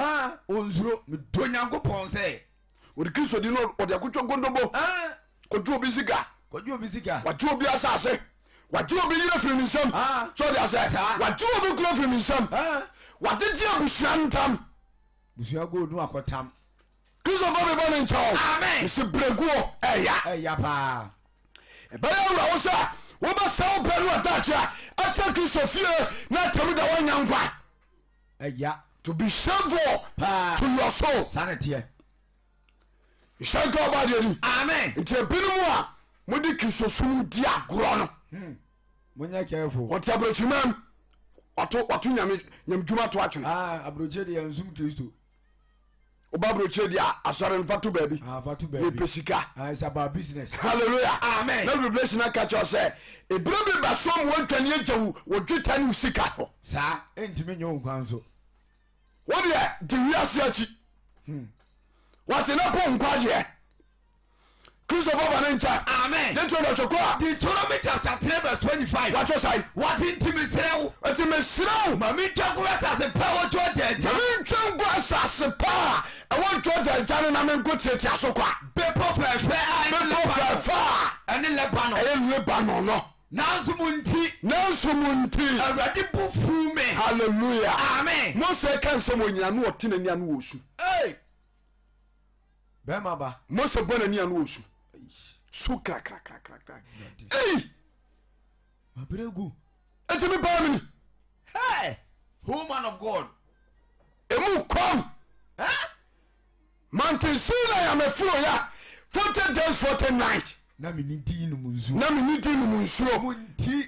onzuro me do Nyankopɔn sɛ o de Kristo din no o de kotwa nkondombo kojo obi sika wajo obi asase wajo obi yire firi nsam so de ase wajo obi kuro firi nsam wadede abusua ntam busua go no akotam Kristo fo be bon nchaw amen se Berɛguo eya pa e ba ya wura wo sa wo ba saw pelu atachia acha Kristo fie na tamu da wanya nkwa eya to be shameful to your soul sanity Shanka obadieni amen nti ebinumu a modi Kristo sum di agoro no munya careful what abrochimam watu nyam juma to atwene abroche de nsum Kristo oba abroche dia asore nfatu baabi fatu ye pesika it's about business hallelujah amen na revelation catch us say ebrebi basom wontwane agyawu wodwetane usika ho sa entime nyo nkwanso what the wiase achi what na po nkwaje Christopher Banencha amen then to the Deuteronomy chapter 3 verse 25 what you say was intimate intimate mami tango asase power to the mami tango asase power I want to the jana na men ko tietia so kwa people fefe ani Lebanon no nanso munti awurade bu fu me hallelujah amen Mose kan se monyina no otinani anu osu bema ba Mose bonani anu osu su kra Berɛguo etimi ba mini hey woman of God emu kom Mountain Sinai ya mefuro ya 40 days 40 night na me ni di no munzu munti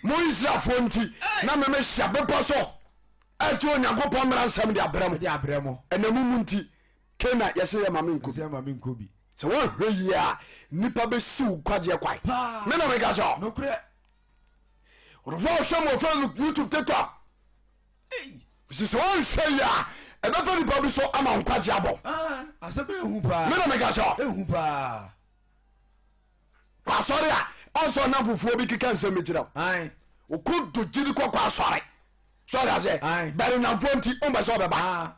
mo Israel fonti na me hia bepo so ajo Onyankopɔn mra nsam de abramo enamu munti kena yese ya mame nkobi se wo hwe ya nipa be siw kwaje kwai me na me ga jo no kure orvo so mo Facebook YouTube TikTok se wo hwe ya e be fa nipa be so ama nkwaje abo asabre hu pa me na me ga jo hu pa kwa sorry a also na fufuo bi kika nsam metira okru dojiri kwa sorry sorry ase bari na fonti o ba so beba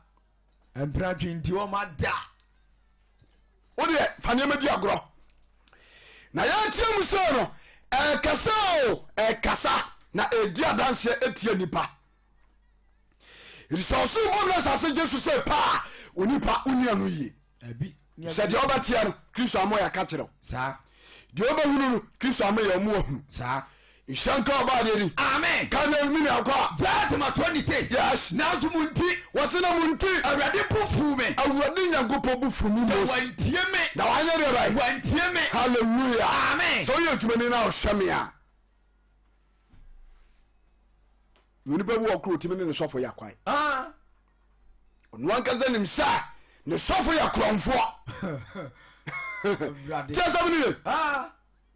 empra twinti o ma da o de fanye medi agro na ya tie mu so no kasa na edi adanse etie nipa resource mo na sase Jesus say pa onipa unianu yi abi se de obatia no Kristo amoya ka kire sa de obahunu no Kristo amoya mu ohunu sa Shanka obadieni amen kana mini akwa verse 26 yes nanso munti wasina munti awurade bufu me awurade Nyankopɔn bufu ni mos wantie me na wanye de bai wantie me hallelujah amen so you tumani na ohwame a yoni babu okro timini ne sofo yakwai onu ankaza nim sa ne sofo yakromfo tesa bini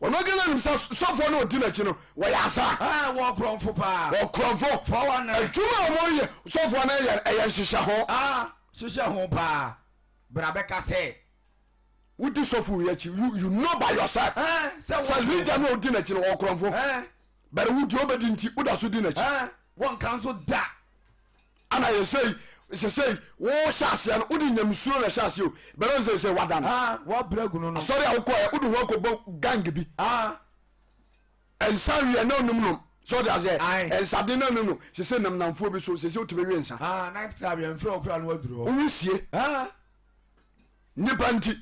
ono gele nim sa sofo na odi na chi no wo yasa wo kromfo pa wo kromfo for one adwuma mo ye sofo na ye nhihya ho nhihya ho pa brabeka say wudi sofo ye chi you know by yourself say leader na odi na chi no wo kromfo but wudi obedi nti uda so di na chi one council da ana ye say wo shase no udi nyamsuo na shase o but say wadan wa Berɛguo no sorry awko e udi ho ko gang bi ensa wi na onum so they say ensa de na onum say namnamfo bi so say otume wi ensa night club ya mfro okura no aduro o wisie nipa nti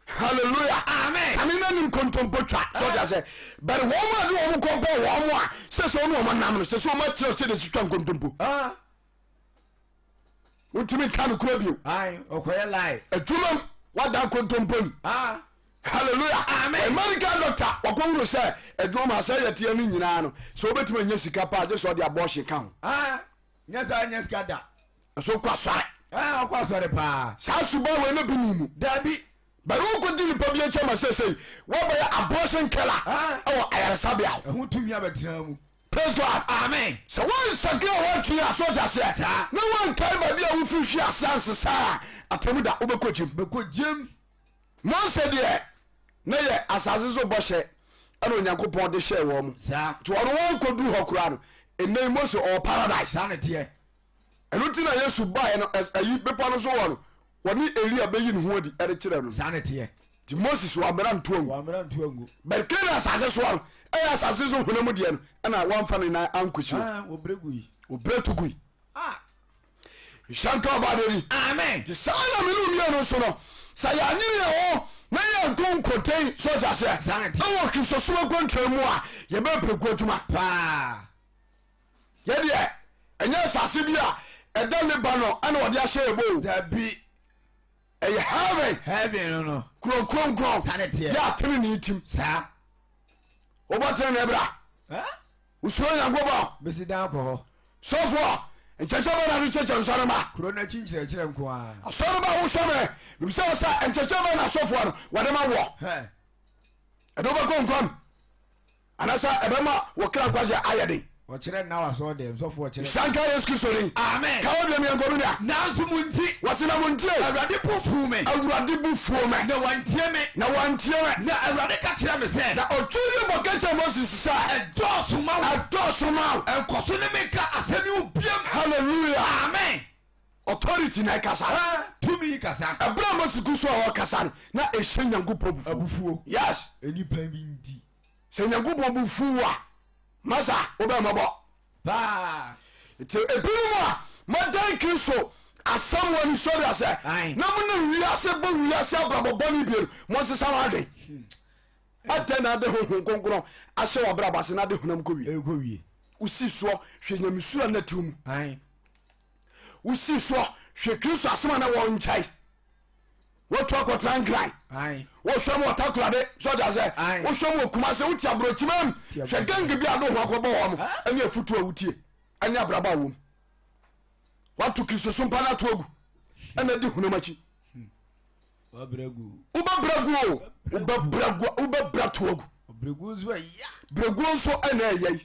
hallelujah amen kanina nim kontompo twa so they say but wo ma do wo ko bo wo mo a say so no mo nam no say so ma tiro say de twa kontompo untimi kan kuro bio okoye lie adwuma wada kontompo ni hallelujah amen American doctor wakowuro say adwuma say yetia no nyina no so obetuma nya sika pa je so de abortion kan nya sika da so kwa sare kwa sare pa sa suba we no binimu dabi bari wo dini pa bi enche ma say wo ba ya abortion killer o ayarsabia hu tumi abetra mu praise God amen so one second one tree asoja say no one time ba bia wo fifi asanse sa atamuda obekojim mo se de na ye asase so bo hye ana Onyankopɔn de hye wo mu to ono won kodu hokura no ɛnɛ mose ɔwɔ paradise sanete ɛno nti na yesu baeɛ no ayi bepɔ no so wɔ no wɔne elia bɛyi ne ho adi ɛde kyerɛ no sanete nti moses wammara nto angu wamra nto angu but kene asase so a no ɛyɛ asase so honam deɛ no ɛna wɔmfa ne nan ankɔsi wo Berɛguo yi obrɛ to gui hyɛnka ɔbadani amen nti saa na mene omia no so no sɛ yɛanyere yɛ hɔ na yɛ nko nkotɛn sɔgya sɛ ɛwɔ kristosoma kɔntwa mu a yɛbɛbrɛgu adwuma paa yɛdeɛ ɛnyɛ asase bi a ɛda Lebanon ɛna wɔde ahyɛ yɛbɔ dabi ɛyɛ heaven no kuronkronkron sanete yɛ atene ne tim saa wobɔtene ne ɛbra wosuro nyankopɔn bɛsi dan kɔ hɔ sɔfoɔ nkyɛkyɛ bɛ na de kyɛkyɛ nsɔre ma kuro no akyi nkyerɛkyerɛ nko a asɔre ma wohwɛ me bibisɛ wɔ sɛ nkyɛkyɛ bɛ na asɔfoɔ no wɔde ma wɔ ɛde wobɛkɔ nkɔm anasɛ ɛbɛma wɔkra nkwagye ayɛ den wɔkyerɛ nna wasɔ dɛm sɔfoɔ kyerɛ sanka yesu kristo din amen ka wo biam yɛnkɔmi nea nanso mu nti wɔsena mo ntie awurade po fuu me awurade bu fuo me na wantie me na wantie me na awurade ka kyerɛ me sɛ na ɔtwe yi bɔka kyɛ moses sɛ ɛdɔɔso ma wo ɛdɔɔso ma wo ɛnkɔ so ne menka asɛm yi wo biam halleluya amen authority na ɛkasa tumi yi kasa ɛberɛ a mose gu so a wɔkasa no na ɛhyɛ nyankopɔn bufuo abufuo yes enipa bi nti sɛ nyankopɔn bufuo a masa wobɛmɔbɔ paa nti ebinom a madan kristo asɛm wɔ ne sɔre asɛ na mo ne wiase bɔ wiase abrabɔbɔ no bienu mo nsesa mo adwen atɛ na ade honhom kronkron ahyɛ wɔ brabɔ ase na ade honam kɔ wie ɛkɔ wie wosi soɔ hwɛ nyamesura na tiw mu wosi soɔ hwɛ kristo asɛm a na wɔ nkyɛe wotu akɔtena nkran wohwɛ m wɔtakorade sɔgya sɛ wohwɛ m wɔkuma sɛ woti aborɔkyima m hwɛ gange bi ade ho akɔbɔ wɔ m ɛne afutu a wotie ɛne abraba a wom woato kristo so mpa no ato agu ɛna di honam akyi wobɛbrɛguo wobɛbra to agu brɛguo nso ɛna ɛyɛi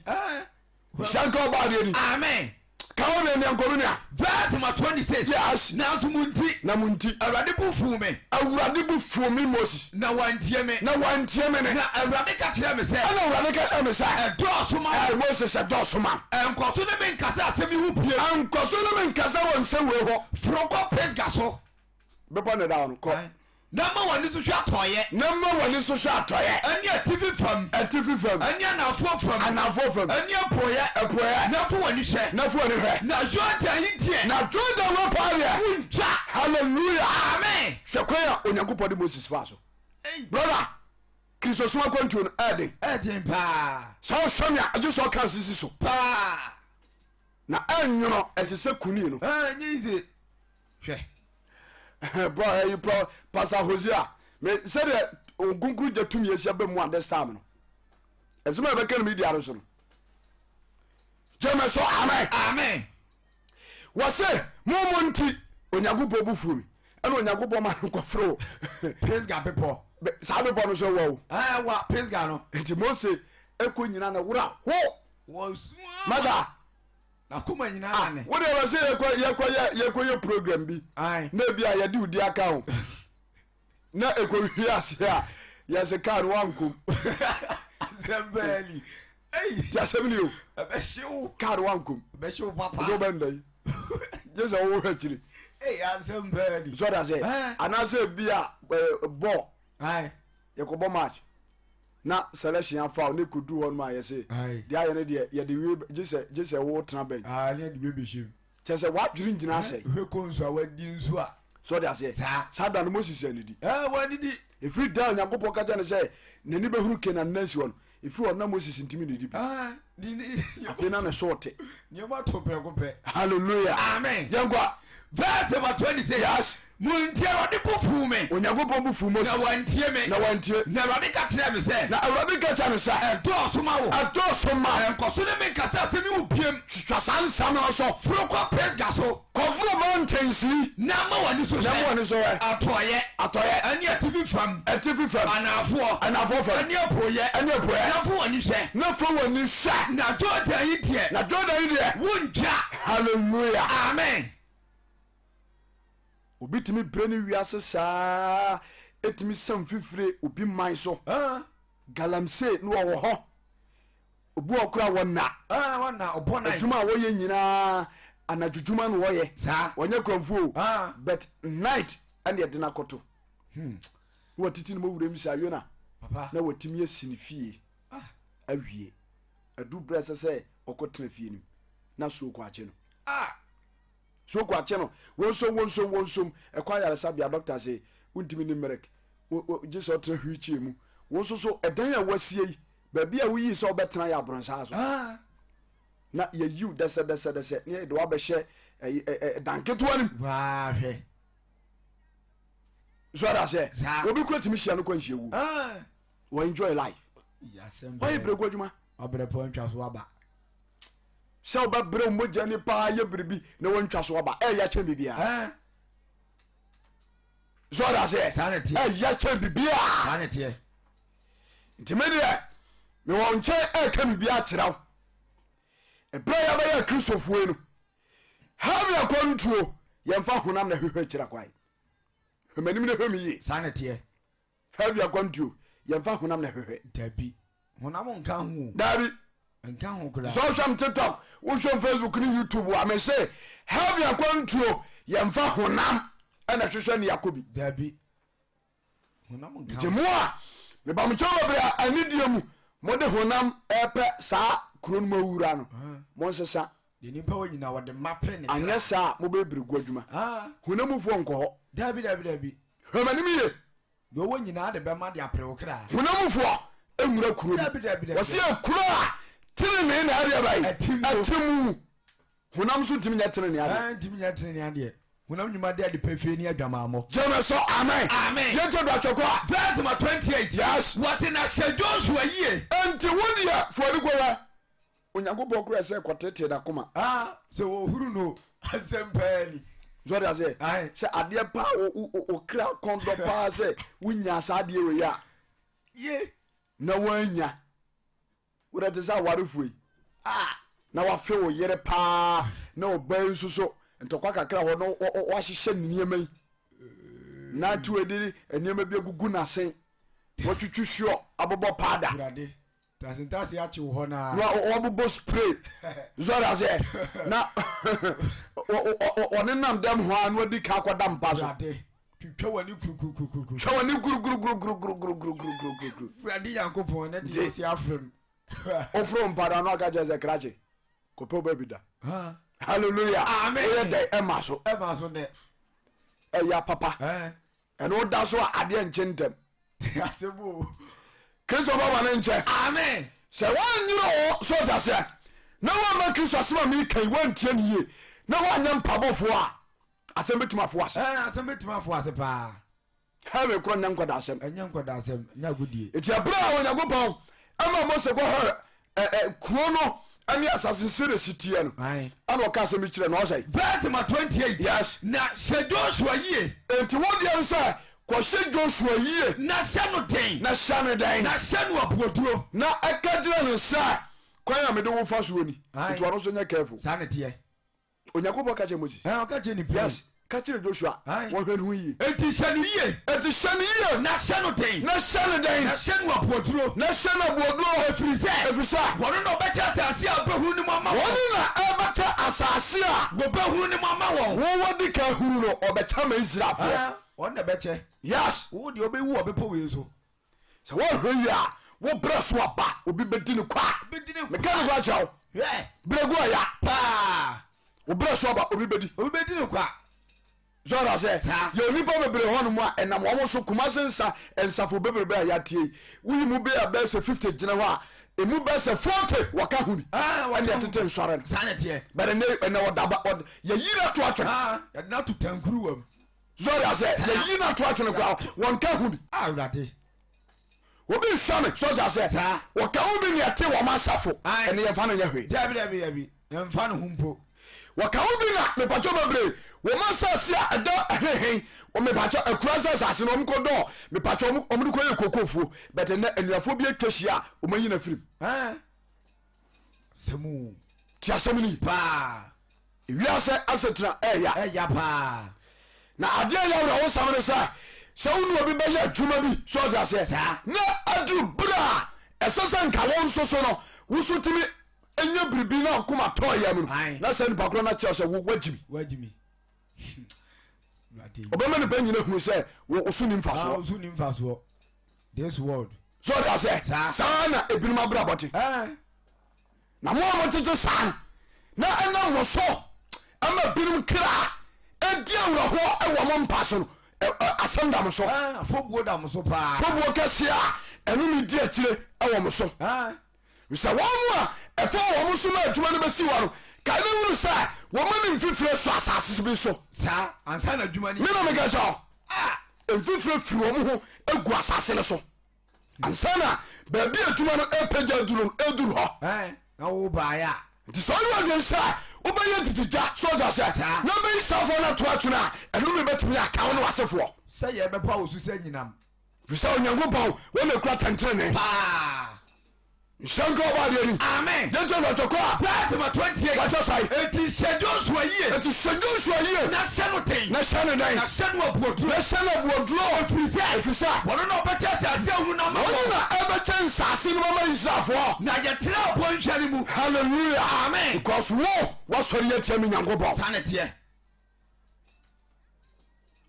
hyɛnka ɔbaadeɛ ni amen kawo ne neankɔno nea verse number 26 yes nanso mu nti na mo nti awurade bo fuu me awurade bu fuo me moses na wantie me na wantie me ne na awurade ka kyerɛ me sɛ ɛna awurade ka kyerɛ me sɛ ɛdɔɔso ma wo moses ɛdɔɔso ma ɛnkɔ so ne menkasa asɛm yi ho bie ankɔ so ne menkasa wɔ nsɛ wei hɔ forokɔ pisga so bɛbɔ ne da wo no kɔ na ma w'ani so hwɛ atɔeɛ na ma w'ani so hwɛ atɔeɛ ɛne atifi fam atifi fam ɛne anafoɔ fam anafoɔ fam ɛne apoeɛ apoeɛ na fo w'ani hwɛ na fo ani hwɛ na Jonathan yi deɛ na jordan wɔ paadeɛ wontwa halleluya amen hwɛ kwan a onyankopɔn de moses faa so brother kristosoma kwantuo no ɛden ɛden paa sɛ wohwɛ me a agye sɛ ɔka sisi so paa na ɛnwono ɛte sɛ kunii no ɛnyɛ yize hwɛ pastor hosea sɛdeɛ nkunkuru gya tumi ahyia bɛ mu a this time no ɛsɛm a ɛbɛka no media no so no gyeme so amen wɔ se momo nti onyankopɔn bu furu mi ɛna onyankopɔn ma no nkɔforo pisga bepɔ saa bepɔ no so wɔ wo wa pisga no nti mose ɛkɔ nyina na wora ho masa akoma nyinaa ne wode wɔ sɛ yɛkɔyɛ program bi na bi a yɛde wodi aka ho na ɛkɔwie ase a yɛse kaa no wankom zambali ti asɛm ne o ɛbɛhyew kaa no wankom ɛbɛhyew papa ɛsɛ wobɛndai gye sɛ wowɔ akyiri zambali sɔde asɛ anaasɛ bi a bɔɔ yɛkɔbɔ match na selection afa ne kodu hɔ no ma yɛse deɛ ayɛ no deɛ yɛde wie gye sɛ wo tena bench kyɛ sɛ woadwere ngyina asɛ sɔde aseɛ saa da no moses anidi ɛfiri da onyankopɔn ka kyɛ no sɛ n'ani bɛhuru Canaan nansi hɔ no ɛfiri hɔ na moses ntimi ne di bi afei na ne so te halleluya yɛnkwa verse number 26 yes muntie awurade bo fuu me onyankopɔn bu fu moses na wantie me na wantie na awurade ka kyerɛ me sɛ na awurade ka kyerɛ no sɛ ɛdɔɔso ma wo ɛdɔɔso ma ɛnkɔ so ne menkasa asɛm yi wo biem twitwa saa nsɛm no so forokɔ pisga so kɔforo ma ntansiri na ma w'ani so na ma w'ani so hwɛ atɔeɛ ɛne atifi fam ɛtifi fam anafoɔ fam ɛne apoeɛ ɛne apoeɛ na fo w'ani hwɛ na fa w'ani hwɛ na Jordan yi deɛ na jordan yi deɛ wontwa halleluya amen obi tumi bere ne wiase saa ɛtumi sam fifire obi man so galamsey ne wɔwɔ hɔ obu okura wona wona obona adwuma wo ye nyina anadwudwuma no wo ye wonye kromfo but night and ye dena koto wo titi no mawuram sia yona papa na watimi asini fie awie adu brese se okotena fie nim na so ko ache no so ko ache no wonso ekwa yare sabia doctor say untimi ni merek Jesus otra hwichi mu wonso so edan ya wasie ba bia wo yi so obetena ya bronsa so na ye you dese ne do abehye danketo anim wa hwe so that say obi kro timi hia no kwanhia wu we enjoy life why Berɛguo adwuma abrepo ntwa so aba se oba bre moja ni pa ye bribi na wontwa so aba ya che bibia so that say ya che bibia sanete ntimede me won che ka bibia kyerɛw ebra ya ba ya kristofuo no have ya control yemfa honam na hwehwe kyerɛ kwai hwemanim na hwemi sanete have ya control yemfa honam na hwehwe dabi honam nka hu dabi nka hu kula social TikTok wo show Facebook ni YouTube wa me say have ya control yemfa honam ana hwehwe ne yakobi dabi honam nka jemua me ba mo choba bra anidie mu mo de honam epe saa kron mawura no mo nsesa de nipa wo nyina wo de mapre ne anya saa mo be Berɛguo adwuma honam fo nko ho dabi hwemanim ye do wo nyina de be ma de apre wo kra honam fo enwura kuro wo se akuro a tene ne na area bai atimu honam so ntimi nya tene ne ade ntimi nya tene ne ade honam nyuma de pefie ni adwamamo jeme so amen ye to do atwoko verse 28 yes what in a Joshua ye enti wodia fo de kowa onyankopɔ kura se kwotete na koma so wo huru no asempani zori ase se ade pa o kra kondo pa se wunya sa ade we ya ye na wanya wura te sa warefui na wafe wo yere pa na oban nsuso ntokwa kakra ho no wa hyehye niema yi na tu ediri niema bi agugu na sen wo twitwu hwo abobo pada urade tasintasi ya chi ho na no obobo spray zora ze na one nam dem ho anu adi ka akoda mpa so urade twitwa wani kurukuru twa wani guru urade yankopon na di si afrem ofro mpada no aka je ze krache ko pe babida hallelujah amen e dey emaso de ya papa eno da so ade enchentem asebo kristo baba ne nche amen se wan nyiro so ja se na wa ma kristo asema mi kan wan tie ne ye na wa nya mpabofo a asem betima fo ase asem betima fo ase pa ha me kro nya nkoda asem enya nkoda asem nya godie eti abra wa nya gopon ama mo se ko ha kuro no ani assassin sere sitie no ana o ka asem kire no o say verse 28 yes na Joshua ye enti wo de nsa ko hye Joshua yie na hye no den na hye no den na hye no aboduro na akadire no sa kwan amede wo fa so oni enti wano so nya careful sanete onyakobo ka che Moses o ka che ni yes ka che Joshua wo hwe no yie enti hye no yie na hye no den na hye no den na hye no aboduro na hye no aboduro efrisa wono no becha asase a behuru ni mama wono na ebata asase a wo behuru ni mama wo wodi ka huru no obecha ma Israelfo on the beche yes wo de obewu obepo we so so wo hwe ya wo braso aba obi bedi ne kwa me kan kwa chawo Berɛguo ya pa wo braso aba obi bedi ne kwa zora se ye oni pa bebre ho no mu a enam wo so kuma sensa ensafo bebre ya tie wi mu be abese 50 gina ho a emu bese 40 waka huni and ya tete nsore sanete but ne wodaba ye yira to atwe ya na to tankuru wam zora se ye yira to atwe kwa wonka huni awrade obi hwame soja se waka obi ne ate wo masafo ene ye fa no nya hwe dabi ye mfa no humpo waka obi na me pacho bebre wo masase a da hehe o me pacho akurasa sase no mkodo me pacho omdu ko ye kokofu but na anuafo bi atwahia o manyi na firim semu tia semini pa wiase asetra eya pa na ade ya wura wo samene sa se unu obi be ya dwuma bi so ja se na adu bra esesa nka won so no wusu timi enya biribi na kuma toya mu na se ni pakro na che se wajimi obama ne banyina hu se wo usu ni mfaso this world so that say sana ebinum abra bote na mo tete san na ena mo so ama binum kra edi awra ho e wo mo mpaso no asanda mo so fobuo da mo so pa fobuo kese a enu ni di atire e wo mo so we say one a e fa wo mo so na adwuma no besi wa no ka ne wuru say wo mo ni mfifire so asase bi so sa ansa na adwuma ni me no me ga cha mfifire fi wo mo ho egu asase ne so ansa na ba bi adwuma no epeja eduru ho na wo ba ya nti so you dey say obeye titija soldier say na be safo na to atuna enu me betimi aka no wasefo say ye be pa osu say nyinam fi say onyango pa wo na kura tantrene Shango Badi. Amen. Gentlemen, to call. Verse 28. What's your side? It is scheduled for a year. It is scheduled for a year. Not seventeen. Not Saturday. Not Saturday. Not Saturday. If you say, what do not better say? Who know? Ever chance I see Mama Isafo. Now you tell point Shalimu. Hallelujah. Amen. Because war was for yet me Yango. Sanity.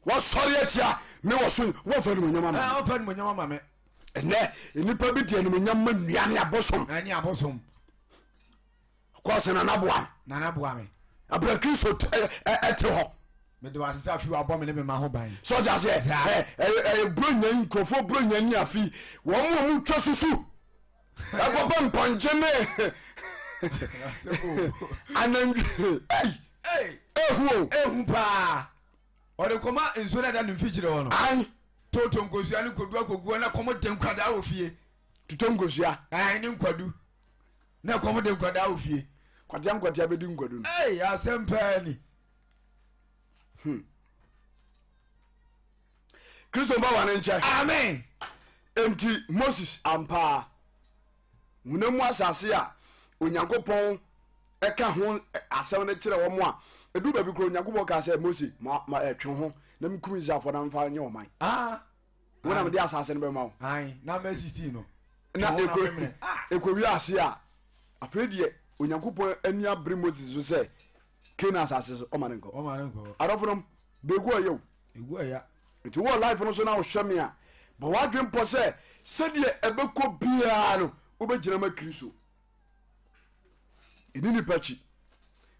Was sorry yet ya. Me was soon. What for me, Mama? Open when your mamma. Ene nipa bi die no nyam nuane abosom ani abosom kwase na naboa me abraki so ete ho me do asese afi abo me ne me ma ho ban so just say bronyan krofo bronyan ni afi wo mu twa susu akọba mponje ne anan ehu pa ore koma enso na da no mfigire ho no ai toto ngosua ni kodu akogu na komo de nkwada ofie toto ngosua ni nkwadu na komo de nkwada ofie kwadia be di nkwadu asempani Kristo ba wane nche amen enti Moses ampa munemu asase a onyankopon eka ho asem ne kire wo mo a edu ba bi kro onyankopon ka se Moses ma etwe ho na mkum Israelfo na mfa nye oman wona me de asase ne be ma wo na me 16 no na ekowi ase a afedie onyankopon ani abre Moses so se Kena asase so o ma ne nko arofrom Berɛguo yew egu ya nti wo life no so na wo hweme a ba wadwen po se sedie ebeko bia no obegina ma Kristo enini pachi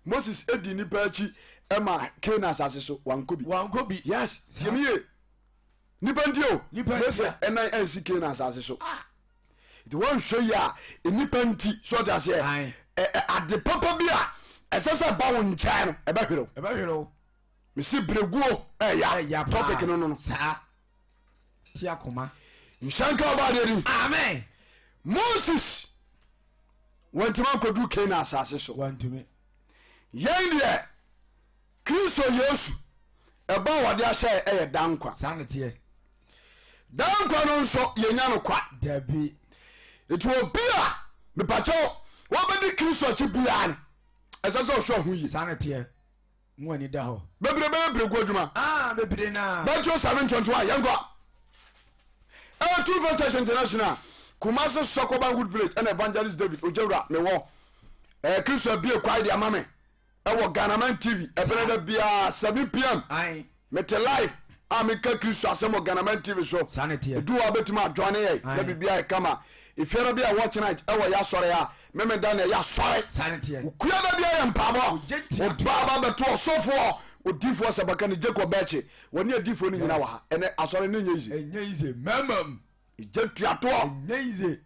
Moses edi ni pachi ema Kena asase so wankobi yes tiemiye nipa ndio Moses ena ensi Kena asase so it won show ya nipa nti so just here ade papa bia esesa ba won ncha no ebahwero mesi Berɛguo ya topic no sa ti akoma nshanka ba de amen Moses went to kodu Kena asase so wantumi yen de Kristo Yesu eba wade ahye dankwa sanete dankwa no nso yenya no kwa dabi Ethiopia me pacho wo be di Kristo chi bia no esese o hwo hu yi sanete mo ani da ho bebre Berɛguo adwuma bebre na Matthew 7:21 yango True Faith Church International Kumasi Sokoban Wood Village and Evangelist David Ojewura me wo Kristo bia kwai de amame wo Ghanaman TV ebeneda bia 7 pm mete live ameka Kristo asemo Ghanaman TV so sanete do abetima adwane ye na bibia kama ifere bia watch night wo ya sore ya meme dan ya sore sanete ukuya na bia ya mpabo baba beto osofo odifo sabaka ni Jacob Beche woni adifo ni nyina wa ha ene asore ni nyize mamam ijetuato nyize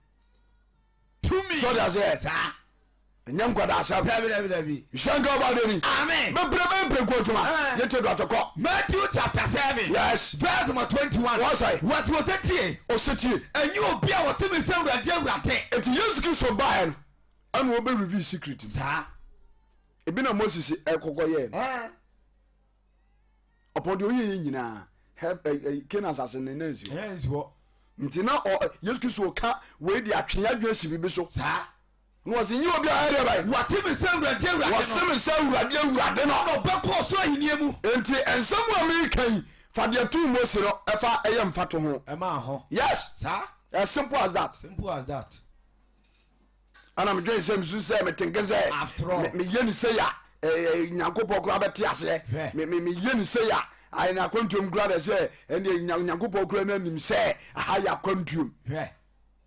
tumi so that's it nyankwada asab dabi shanka ba de ni amen bebre Berɛguo juma yete do atoko Matthew chapter 7 yes verse 21 what say was it osetie enyu obi a wose me se urade eti Yesu Kristo ba en anu obe reveal secret sa ebi na Moses ekoko ye upon the oye nyina Kena asase ne nanzi nti na Yesu Kristo ka we di atwea dwesi bibi so sa no se nyi obi a area bai wase me se urade wase me se urade no beko so ahiniemu enti ensam wa American fa de tu Moses no efa eye mfato ho ema ho yes sa as simple as that ana me dwen sem su say me tenke say me yeni say ya nyankopɔ kura bɛte ase me yeni say ya ai na kwantum kura de say ene nyankopɔ kura na nim say aha ya kwantum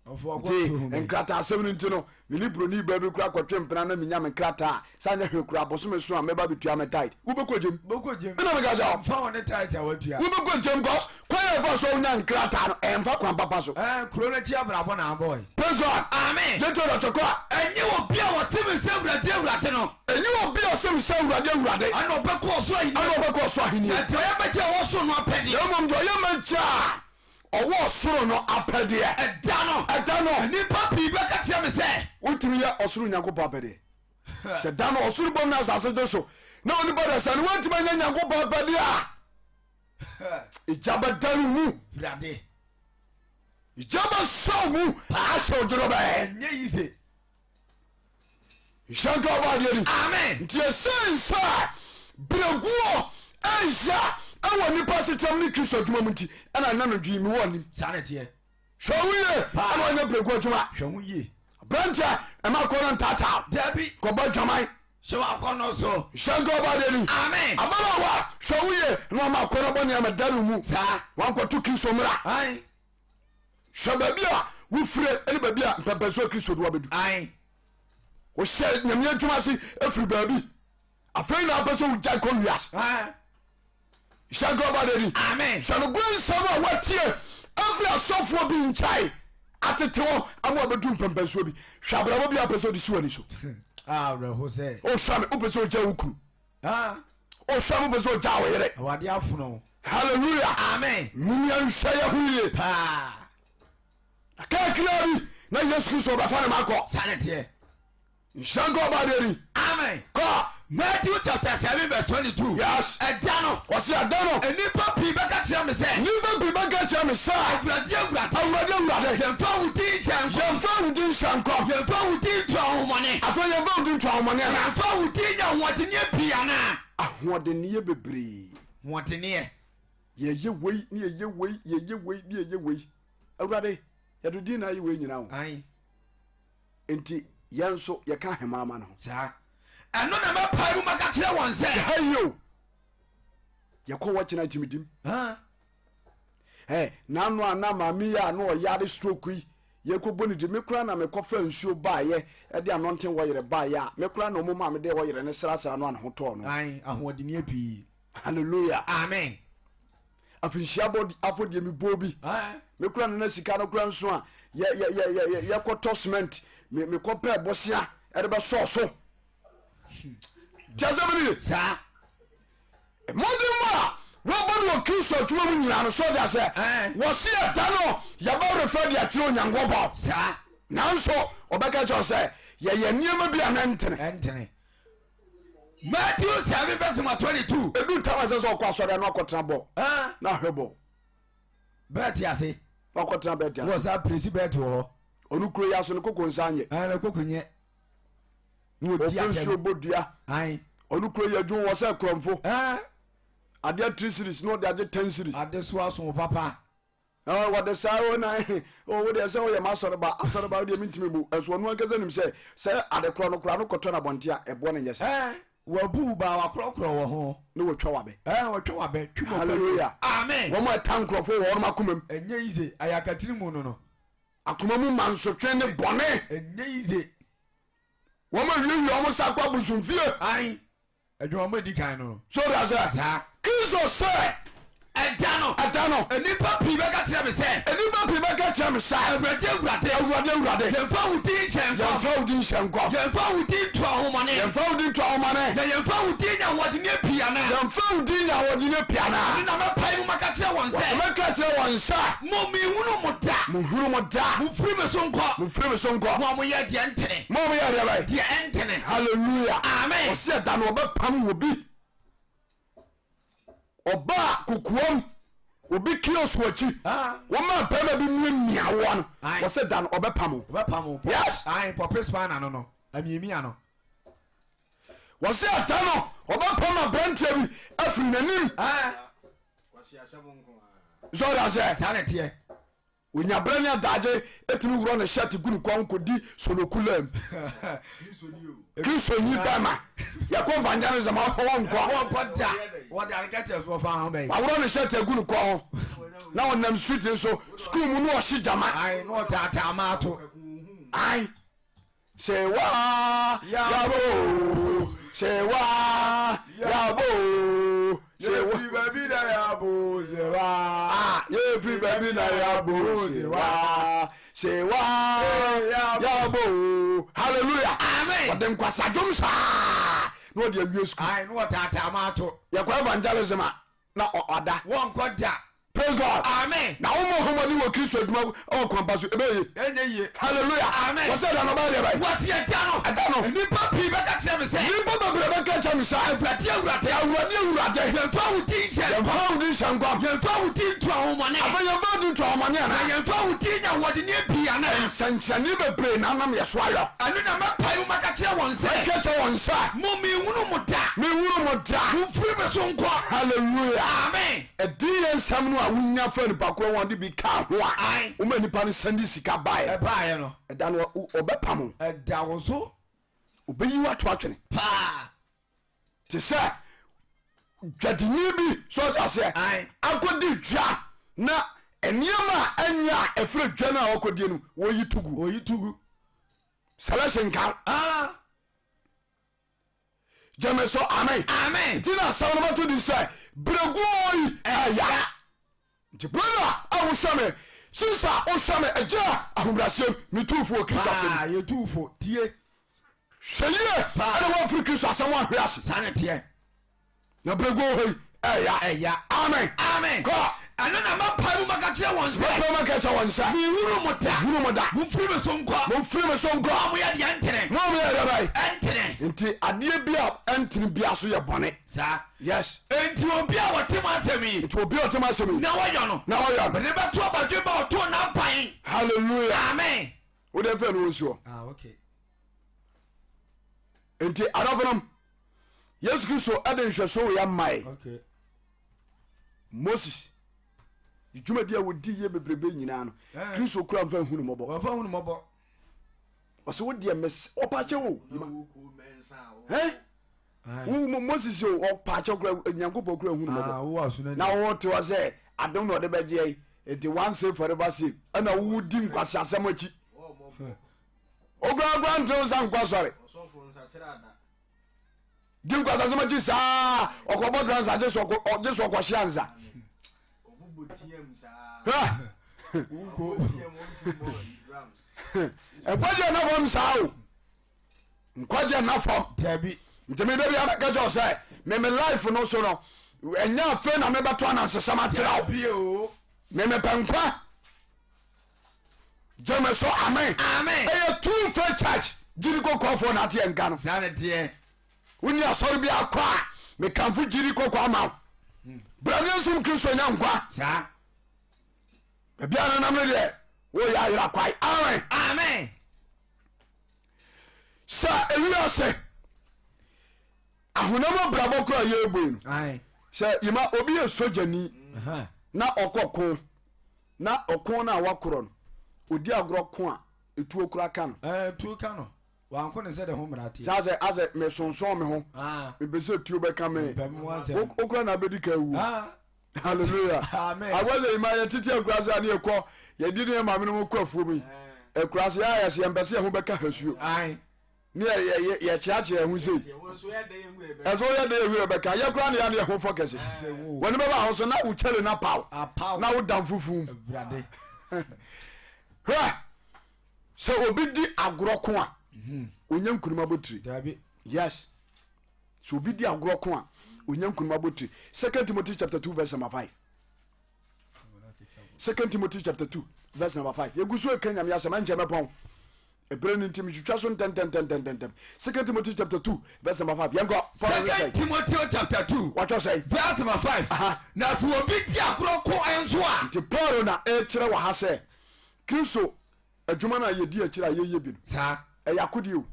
nkrata asɛm no nti no mene broni ba bi kura kɔtwe mpena na menya me nkrata sa nya hwe kura bosome so a meba betua me tight wobɛkɔ gyem ina me gaja wobɛkɔ gyem cause kwaya fa so wonya nkrata no ɛmfa kwan papa so kuro no akyi abrabɔ na abɔe praise God amen jeto na chokwa ɛnyɛ wɔ bia wɔ sɛm sɛ awurade no ɛnyɛ wɔ bia sɛm sɛ awurade ana ɔbɛkɔ so ahini ɛtɛ yɛbɛkyɛ wɔ so no apɛdeɛ ɛmom dɔ yɛmɛkyɛ ọwọ́ soro no apɛdeɛ ɛda no nipa pii bɛka kyerɛ me sɛ wotumi yɛ ɔsoro nyankopɔn apɛdeɛ sɛ da no ɔsoro bɔm no asase de so na onipa dɛ sɛ ne wontumi anyɛ nyankopɔn apɛdeɛ a ɛgya bɛda no mu ɛgya bɛsɔ mu ahyɛ odworo bɛɛ nhyɛnka ɔbaadeɛ ni nti ɛsɛn sɛ berɛguo ɛnhyɛ ɛwɔ nipa setɛm ne kristo adwuma mu nti ɛna nna no dwii mi wɔ nim hwɛ wo yie ɛna ɔnyɛ berɛguo adwuma berɛnkyɛ ɛma kɔ no ntaataa kɔbɔ dwaman hyɛnka ɔbaadeɛ ni ababaawa hwɛ wo yie na ɔma kɔ no bɔ neɛma da no mu wankɔto kristo mmra hwɛ baabi a wofire ɛne baabi a mpɛmpɛsoɔ kristo de wabɛdu wohyɛ nyame adwuma se ɛfiri baabi afei na wopɛ sɛ wogyae kɔ wiase hyɛnka ɔbaadeɛ ni hwɛ no gu nsɛm a watie afiri asɔfoɔ bi nkyae atete hɔ ama wabɛdu mpɛmpɛsoɔ bi hwɛ abrabɔ bi a wopɛ sɛ wode si w'ani so wohwɛ me wopɛ sɛ wogya wo kunu wohwɛ me wopɛ sɛ wogya wo yere halleluya mumia nhwɛ yɛ ho yie kakra bi na yesu kristo ɔbɛfa ne makɔ nhyɛnka ɔbaadeɛ ni kɔ Matthew chapter 7 verse 22. Yes. Ɛda no. Wɔsi ɛda no. Nipa pii bɛka kyerɛ me sɛ. Nipa pii bɛka kyerɛ me sɛ. Awurade. Yɛmfa wo din nhyɛ nkɔm. Yɛmfa wo din nto ahomɔne. Afei yɛmfa wo din nto ahomɔne ana. Yɛmfa wo din nya ahoɔdenneɛ pii ana. Ahoɔdenneɛ bebree. Ahoɔdenneɛ. Yɛyɛ wei ne yɛyɛ wei ne yɛyɛ wei. Awurade yɛdo din na ayɛ wei nyinaa ho. Enti yɛn nso yɛka ahemaama no ho. Saa. ɛno na mɛpae mu maka kyerɛ wɔn sɛ hayo yɛkɔ wɔkyena gyimidim nano a na maame yi a na ɔyare stroke yi yɛkɔbɔ ne di me kora na mekɔfa nsuo baayɛ ɛde anɔnten wɔyere baayɛ a me kora na ɔmo maame de wɔyere ne srasra no ana ho tɔɔ no ahoɔdenneɛ pii halleluya amen afinhyia afɔdeɛ mebɔɔ bi me kora na sika no kora nso a yɛkɔtɔ cement mekɔpɛ bɔsea ɛde bɛsɔɔ so tiasɛmine saa mmɔden mu a wɔbɔ no wɔ kristo adwuma mu nyina no so de sɛ wɔse ɛda no yɛbɛ refa de akyerɛ onyankopɔn saa nanso ɔbɛka kyerɛ sɛ yɛyɛ nneɛma bi a na ntene Matthew 7 verse 22 ɛdu tam sɛ sɛ ɔkɔ asɔre no ɔkɔtena bɔ na ahwɛ bɔ bɛɛte ase ɔkɔtena bɛɛte ase wɔ saa presi bɛɛte wɔ hɔ ɔno kuro yi aso no koko nsa nyɛ kokonyɛ ɔfo nsuo bɔ dua ɔno kuro yi adwuma wɔ sɛ korɔmfo adeɛ 3 series na ɔde ade 10 series ade so aso papa wɔde saa wodeɛ sɛ woyɛ ma asɔreba wodeɛ mentimi mu ɛso ɔno ankasa nim sɛ ade korɔ no kora no kɔtɔ no abɔnte a ɛboɔ no nyɛ sɛ wabu ba wakorɔkorɔ wɔ ho na wɔtwa wabɛ halleluya amen wɔma ɛta nkurɔfo wɔ ɔnom akoma mu ɛnyɛ yize ayakatiri mu no akoma mu ma nsotwe ne bɔne ɛnyɛ yize wɔma wiewia ɔmo sa kɔ abosomfie adwuma ma di kan no so da sɛ kristo sɛ ɛda no nipa pii bɛka kyerɛ me sɛ awurade yɛmfa wo din hyɛ nkɔm yɛmfa wo din to ahomɔne na yɛmfa wo din nya ahoɔdenneɛ pii anaa na mɛpae mu maka kyerɛ wɔn sɛ mo mehunu mo da mofiri me so nkɔ mo a moyɛ deɛ ntene halleluya amen ɔsɛ da no ɔbɛpam wɔ bi ɔba kokoam obi kios wakyi wɔma pɛma bi nua mmiawoɔ no wɔsɛ da no ɔbɛpam yes pɔpespa no amiamia no wɔsɛ ata no ɔbɛpam aberanteɛ bi afiri n'anim sɛ ɔda sɛ onya branya daje etimi wuro ne shirt gu ne kwa kodi solokulam kristo ni bama ya ko evangelism ahon kwa da what the architects for fan be wuro ne shirt gu ne kwa na onam street so school mu no ohye jama ai no tata ma to ai sewa yabo sewa yabo sewa baby da yabo sewa every baby na yabo sewa yabo hallelujah amen odem kwasa jomsa no de awie school ai no tata ma to ya kwa evangelism na oda won koda praise God amen na wo mo homoni wo kristo aduma o kwampa so ebeye enye hallelujah amen what's that no ba dey bai what's your dano nipa pi be ka tse me se nipa ba be ka tse me sa awurade yemfa wudi nhyɛ yɛmfa wo di nhyɛnkɔm yemfa wudi ntu ahomane afa yɛmfa di ntu ahomane ana yemfa wudi nya wɔde ne bia na nsɛnkyerɛnne bebree na nam yɛ so ayɔ ɛno na mɛpae wo maka kyerɛ wɔn sɛ ka kyerɛ wɔn sɛ mo mehunu mo da mewuru mo da momfiri me so nkɔ hallelujah amen ɛdi yɛ nsɛm no a wonya fa nipa koro wɔn de bi ka ho a woma nipa no sɛnde sika baeɛ ɛbaeɛ no ɛda no ɔbɛpam ɛda wo so ɔbɛyi wo ato atwene paa te sɛ dwadini bi so sɛ akɔdi dwa na nneɛma a anya a ɛfiri dwa no a wɔkɔdie no wɔyi tugu selection nka gyeme so amen nti na asɛm no bɛto di sɛ berɛguo yi ɛya nti brada a wohwɛ me sinsa wohwɛ me agya ahobrɛsɛm metuufoɔ kristo asɛm yɛtuufo tie hwɛ yie ɛne wɔmfiri kristo asɛm woahwɛ ase sane teɛ na berɛguo hɔ yi ɛya amen kɔ ɛno na mapae mu maka kyerɛ wɔn sɛ mɛpɛ maka kyɛ wɔn nsa mehuru mo da momfiri me so nkɔ moyɛ deɛ ntene na ɔmyɛ yɛbae ɛntene nti adeɛ bi a ɛntene bia so yɛ bɔne saa yes enti obi a wɔte mo asɛm yi nti obi a ɔtem asɛm yi na wɔyɔ no na wɔyɛ no mede bɛto abadwe ba ɔtoo n'apan hallelujah amen wode mfɛ no wɔnsi hɔ nti adɔfonom yesu kristo ɛde nhwɛso yɛ mmae moses dwumadi a wɔdi yɛ bebrebe nyinaa no kristo kora mfa hu no mmɔbɔ ɔsɛ wodeɛ mɛs ɔpaakyɛ wo moses o ɔpaakyɛ kora nyankopɔn kora hu no mmɔbɔ na wote hɔ sɛ adom na ɔde bɛgyeɛ nti one save forever save ɛna wodi nkwase asɛm akyi ogoagora ntewo sa nkwa sɔre di nkwase asɛm akyi saa ɔkɔbɔ transa gye so ɔkɔhyea nsa nkwagye na fam saa o nkwagye na fam nti mede bia mɛka kyɛw sɛ meme life no so no ɛnyɛ afei na mebɛto anansesɛm akyerɛ wo memepɛ nkwa gyeme so amen ɛyɛ two faith church gyiri kɔkɔɔfoɔ na ateɛ nka no woni asɔre bi akɔ a mekamfo gyiri kɔkɔ ama wo brane nsom kristo nya nkwa bia no nam no deɛ woyɛ ayera kwae amen sɛ ɛwira sɛ ahonam brabɔ kora yɛboi no sɛ yima obi yɛ sogyani na ɔkɔ ko na ɔko no a wakorɔ no odi agorɔ ko a ɛtuo kora ka no wanko ne sɛ de ho mmerate sɛ asɛ mesonson me ho mepɛsɛ tuo bɛka me wokora na bɛdi ka wu hallelujah agwɛsɛ yima yɛtete akura sɛ ane yɛkɔ yɛdi ne yɛmame no mu kɔ afuo mu akura sɛ yɛayɛsɛ yɛmpɛ sɛ yɛho bɛka hasuo ne yɛkyeakyea ho sei ɛsɛ woyɛ de yɛhwerɛ bɛka yɛkora ne yɛne yɛho fɔ kɛse wɔne bɛba ho so na wo kyɛle no paw na wodam fofum hwɛ sɛ obi di agorɔ ko a onya nkunuma bɔtiri yes sɛ obi di agorɔ ko a onya nkunuma bɔtiri 2 Timothy chapter 2 verse number 5 2 Timothy chapter 2 verse number 5 yɛgu so ɛka nyame asɛm ɛnkyɛ mɛpɔn ɛberɛ no ntim twitwa so ntɛntɛntɛntɛntɛm 2 Timothy chapter 2 verse number 5 yɛnkɔ 2 Timothy chapter 2 watwɔ sɛ verse number 5 na sɛ obi di agorɔ ko ɛnso a nti Paul na ɛkyerɛ wɔ ha sɛ kristo adwuma no a yɛdi akyirɛ a yɛyɛ bi no saa ɛyɛ akodi o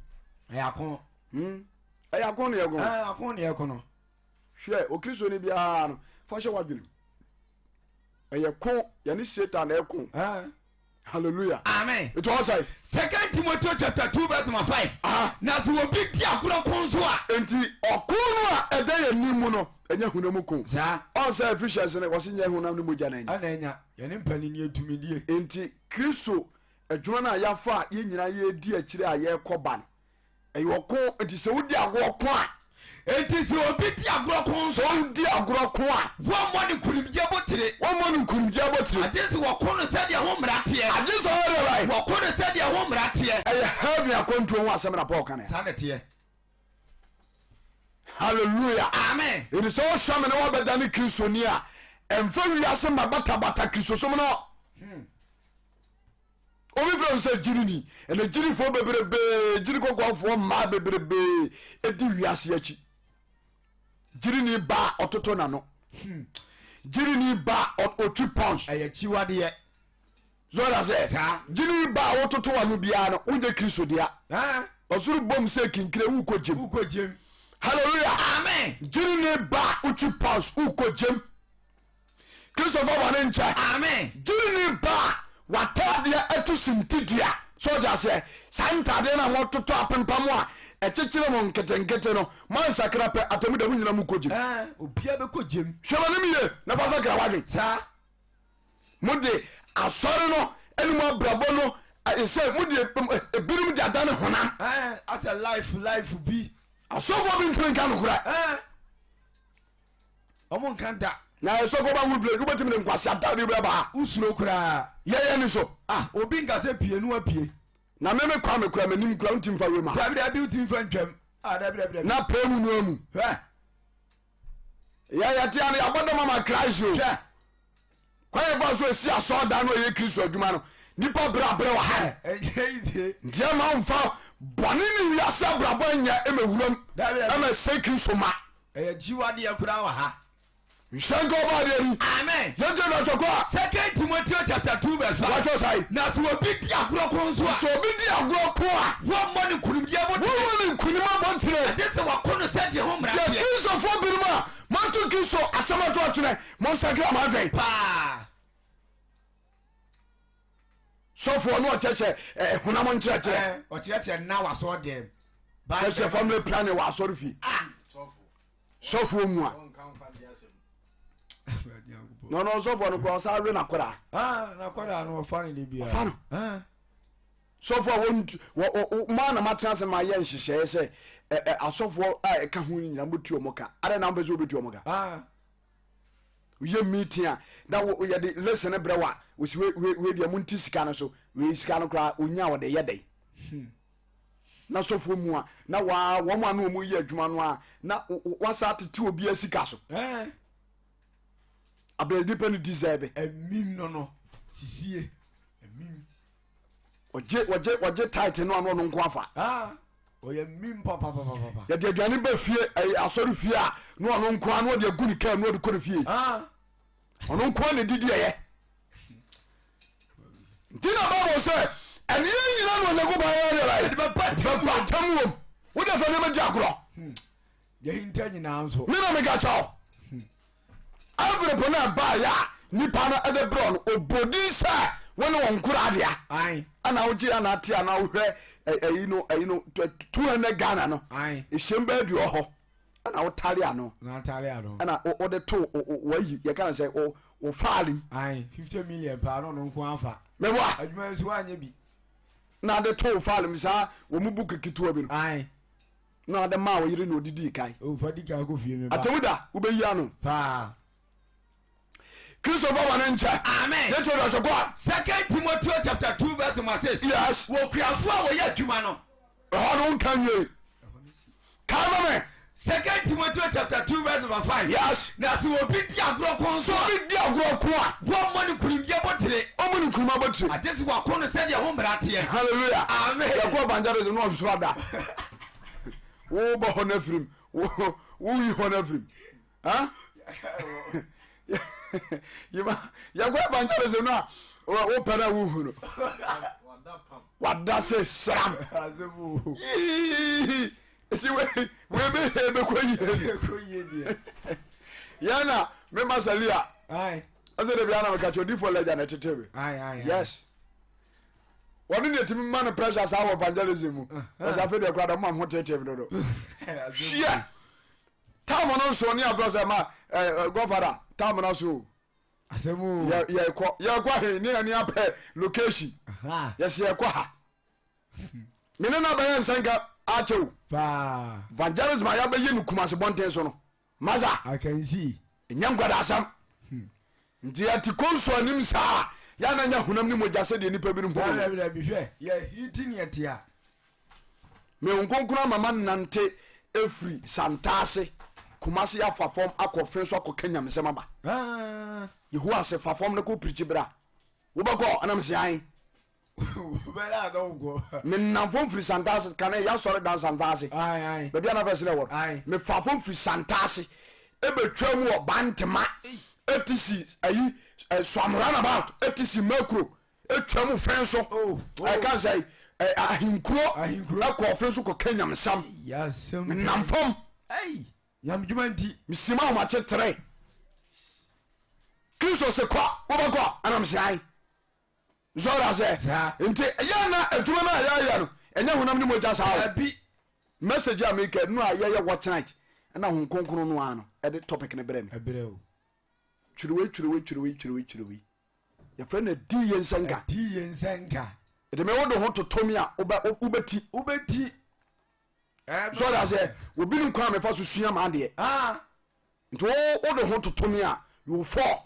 ɛyɛ ako ɛyɛ ako ne yɛko ako ne yɛko no hwɛ okristo no biara no fa hyɛ wadwene ɛyɛ ko yɛne satan na ɛko hallelujah amen it was say 2 Timothy chapter 2 verse 5 na so obi ti agoro kon so a enti okunu a eda ye nimu no enya hunamu kon za on say Ephesians ne wose nya hunam ne mogya na enya ana enya ye ne mpani ni atumidie enti Kristo adwuma na yafa ye nyina ye di akire a ye koba no eyoko enti se wodi agoro kon a enti se obi ti agoro kon so wodi agoro kon a wo mo ne kunimje botire adese wo kono se de ho mrate adese ho de right wo kono se de ho mrate eye heavy akonto ho asem na Paul kan ya sanete hallelujah amen it is all shame na wa bedani Kristo ni a emfa wiase mabata Kristo som no obi from say jirini ene jiri fo bebrebe jiri kokofo ma bebrebe edi wiase achi jirini ba ototo na no jirini ba o 2 pounds aya chiwade ye zora say jirini ba ototo wa no bia no unje Kristo dia osuru bom say kinkire wu ko jem hallelujah amen jirini ba o 2 pounds wu ko jem Kristo fa wane ncha amen jirini ba watadeɛ atu sintidua soja sɛ saa ntadeɛ na wɔtoto apempam a ɛkyekyere mo nketenkete no mansakra pɛ atamu da mu nyina mu kɔgyem obia bɛkɔ gyem hwɛ w'anim ye na fa sakra wadwen saa mode asɔre no anim abrabɔ no sɛ mode ebinom de adane honam asɛ life bi asɔfoɔ bi ntimi nka nokora ɔmo nka da na ɛsɔfoɔ ba wo village wobɛtumi de nkwase atade bi aba usuro koraa yɛyɛ ni so obi nka sɛ pie no apie na meme kwa me kura m'anim kura wontimi fa wema dabi wotimi fa ntwam dabi na pɛ mu no amu yɛyɛtea no yɛabɔdɔ mama Christ o kwayɛ fa so asi asɔɔda no ɔyɛ Kristo adwuma no nipa brɛbrɛ wɔ ha ndeɛ ma womfa bɔne ne wiase abrabɔ nya ɛmɛwuram ɛmɛ sɛ Kristo ma ɛyɛ gyiwadeɛ koraa wɔ ha nhyɛnka ɔbaadeɛ ni amen yɛgye no atwɔkɔ a 2 Timothy chapter 2 verse 5 watwɔ sae na so obi di agorɔ ko nso a sɛ obi di agorɔ ko a wɔmmɔ ne nkonimdeɛ bɔtire wowɔ ne nkonim abɔntere ade sɛ wɔkɔ no sɛdeɛ ho sɛ mmarateɛ Kristofoɔ binom a mato Kristo asɛm ato atwene monsakra maadwen paa sɔfoɔ no ɔkyɛkyɛ honam nkyerɛkyerɛ ɔkyerɛkyerɛ na wasɔ dɛm kyerɛkyerɛ family planning wɔ asɔre fie sɔfoɔ mu a no sɔfoɔ no kora ɔsa we nakora nakɔda no ɔfa no de bia ɔfa no sɔfoɔ ma na matena sɛ mayɛ nhyehyɛeɛ sɛ asɔfoɔ a ɛka ho nyina mɔtuo mɔ ka adɛ na mpɛ sɛ wobɛtuo mɔ ka woyɛ meeting a na yɛde lesson brɛ wa wosi wedeɛ monti sika no so wei sika no koraa onya wɔde yɛ dɛn na sɔfoɔ mu a na wɔn a na wɔn yɛ adwuma no a na wasa tete obi asika so abɛn nipa no deserve emim no sisie emim wɔgye title no ano no nko afa ɔyɛ mim papa yɛde aduane ba fie asɔre fie a na ɔno nko a na ɔde agu ne kaa na ɔde kɔ ne fie ɔno nko a na didi ɛyɛ nti na baabu sɛ ɛne yɛ nyina na ɔnyɛ koba yɛde bɛbatam wom wode fɛ ne bɛgye akorɔ yɛhinta nyinaa nso me na meka kyɛw averɛpo no ɛbaayɛ a nipa no ɛde berɛ no ɔbɔdin sɛ wone wɔ nkoro adea ana wogye anate ana wohwɛ ayino 200 Ghana no ɛhyɛm baa aduɔ hɔ ana wotare ano ana wode to wayi yɛka no sɛ wo faalem 50 million paa no no nko afa mɛboa adwuma nso woanyɛ bi na de to wo faalem saa wɔ mu book ketewa bi no na ade ma wo yere na odidi kan atamu da wobɛyi ano paa Christopher wane nkyɛ amen ne to dɔsɛ kɔ 2 Timothy chapter 2 verse 6 yes wɔ kuafo a wɔyɛ adwuma no ɛhɔ no nka nwe kama me 2 Timothy chapter 2 verse 5 yes na sɛ obi di agorɔ ko nso so bi di agorɔ ko a wɔmmɔ ne nkonimdeɛ bɔtire ɔmo ne nkuruma bɔtire ade sɛ wɔkɔ no sɛdeɛ ho mmarateɛ hallelujah amen yɛkɔ evangelism no ɔsoso ada wobɔ hɔ no afirim woyi hɔ no afirim yɛkɔ evangelism no a wopɛ no a wohu no wada sɛ sram nti webɛhe bɛkɔ yie yɛna mema salia ɛsɛ de biana meka kyɛ odifoɔ lagya na ɛtetewe yes wɔne ne yɛtumi ma no pressure saa wɔ evangelism mu ɛsɛ afei deɛ koraa dɛ moma mo ho tetɛ mi dodo hwɛ tam no nso ne afrɛ sɛ ma godfather tam no so yɛkɔ he ne yɛne apɛ location yɛsɛ yɛkɔ ha mene no bɛyɛ nsɛnka akyɛw evangelism a yɛbɛyɛ no kumase bɔnten so no masa ɛnyɛ nkwada asɛm nti yɛte konso anim saa yɛna nya honam ne mogya sɛdeɛ nipa bi no mewo nkonkoro amama nnante ɛfiri santase kumase yɛafa fam akɔ fe so akɔka nyamesɛm aba yehu ase fa fam no kɔ pirikyi bra wobɛkɔ anam sɛ ae menamfo mfiri santase kane yɛasɔre dan santase baabi ana fɛ serɛ wɔ mefa fam firi santase ɛbɛtwa mu wɔ bantema ɛti si ayi swam runabout ɛti si makro ɛtwa mu fɛn so ɛka sɛ ahenkuro ɛkɔ fɛn so kɔka nyamesam menamfam mesima womakye tere kristo se kɔ wobɛkɔ anam sɛ ae zɔra sɛ nti yɛna adwuma no a yɛayɛ no ɛnyɛ honam ne mogya saa wo message a meka no a yɛyɛ watch night ɛna ho nkonkrono no a no ɛde topic no berɛ me twiriwei yɛfrɛ no di yɛ nsɛnka ɛde me wode ho totomi a wobɛti zɔra sɛ obi no nkwa mefa so sua ma adeɛ nti wode ho totomi a you will fall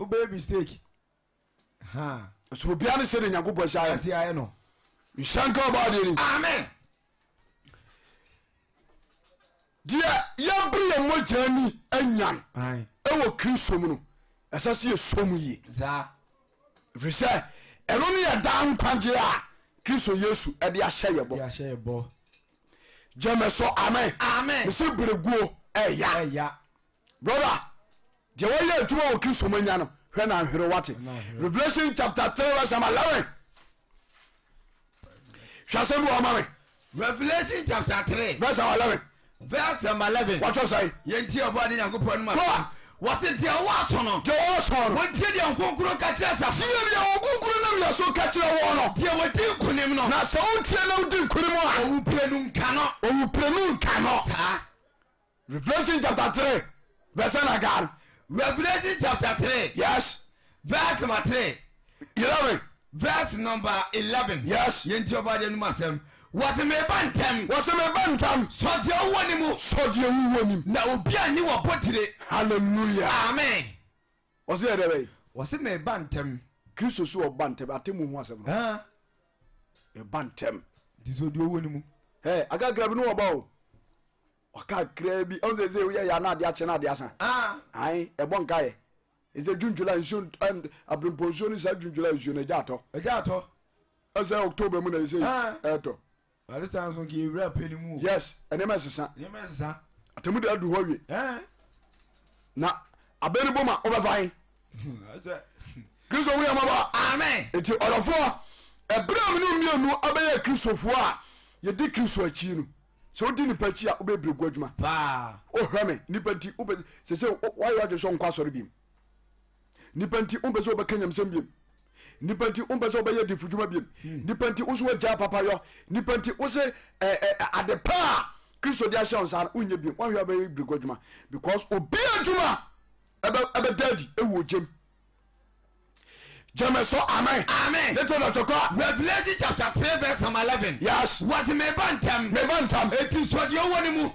so obia ne sɛde nyankopɔn hyɛ no nhyɛnka ɔbaadeɛ ni amen deɛ yɛbere yɛ mmɔgya ni anyan ɛwɔ kristo mu no ɛsɛ sɛ yɛsɔ mu yie ɛfiri sɛ ɛno no yɛ daa nkwagye a kristo yesu ɛde ahyɛ yɛ bɔ gyeme so amen mesɛ berɛguo ɛya brother deɛ wɔyɛ adwuma wɔ kristo mu anya no hwɛ na nhwere wate Revelation chapter 3 verse 11 hwɛ sɛ bi wɔma me Revelation chapter 3 verse 11 wɔtwɛ sɛ yɛnti ɔbɔde nyankopɔn no ma wɔse deɛ ɔwɔ aso no wɔntie deɛ nkonkuro ka kyerɛ sa tie deɛ ɔkonkuro nam yɛ so ka kyerɛ wɔ no deɛ wɔdi nkonim no na sɛ wotie na wodi nkonim a ɔwuprenu nka no saa Revelation chapter 3 verse 11 Revelation chapter 3 yes verse number 3 11 verse number 11 yes yɛnti ɔbɔde no ma sɛm wɔse meba ntɛm sɔdeɛ wowɔ ne mu na obi a nye wɔ bɔtire hallelujah amen wɔse yɛ dɛ bɛyi wɔse meba ntɛm kristo so wɔba ntɛm atemu ho asɛm no ɛba ntɛm nti sɛ ɔdeɛ wowɔ ne mu akakra bi no wɔba o ɔkakra bi ɔn sɛ woyɛ yɛ ana ade akyɛ no ade asa ae ɛbɔ nkayɛ ɛsɛ dwundwula nsuo abrempɔ nsuo no saa dwundwula nsuo no agya atɔ ɛsɛ october mu na ɛsɛ ɛtɔ yes ɛnɛma ɛsesa atemu de adu hɔ wie na abɛni bɔ ma wobɛfa kristo woyɛ maba amen enti ɔdɔfoɔ ɛberɛ a mene mmienu abɛyɛ kristofoɔ a yɛdi kristo akyi no sɛ wodi nipa akyi a wobɛbrɛgu adwuma wohwɛ me nipa nti sɛ sɛ woayɛ adwe sɛ nkɔ asɔre biom nipa nti wompɛ sɛ wobɛka nyamsɛm biom nipa nti wompɛ sɛ wobɛyɛ difo dwuma biom nipa nti wo so woagya papayɔ nipa nti wo se ade pa a kristo de ahyɛ wo saa no wonyɛ biom woahwɛ wobɛyɛ brɛgu adwuma because obi adwuma ɛbɛda adi ɛwɔ gyem jẹmẹ sọ amen. amen. ne tó lọtọ kọ. Revelation chapter 3 verse 11. yes. wasi mẹba ntam. eti sọdi owó ni mu.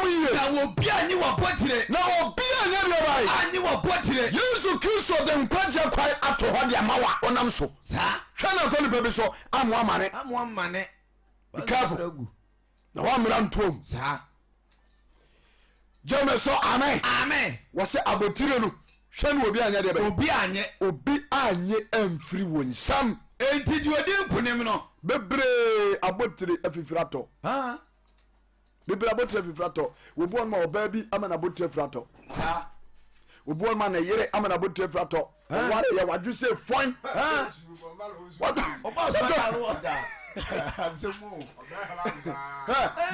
yiye. na wo bí a nyi wọ bọ tire. na wo bí a nyẹ deɛ báyìí. a nyi wọ bọ tire. Yesu Kristo de nkwagye kwan ato hɔ de ama wa ɔnam so. saa. hwɛ na fɛn nipa bi so amu amane. be careful. na wɔn mìíràn ntom. saa. jẹmẹ sọ amen. amen. wɔsɛ abotire no. hwɛ ni obi anyɛ deɛ bɛ. obi anyɛ amfiri wɔn nsam. enti di odi nkunim no. bebree abotire afifiri atɔ. bebree abotire afifiri atɔ obi wɔn ma ɔbaa bi ama na abotire afifiri atɔ. obi wɔn ma na yere ama na abotire afifiri atɔ. ɔware yɛ wadu se fɔn.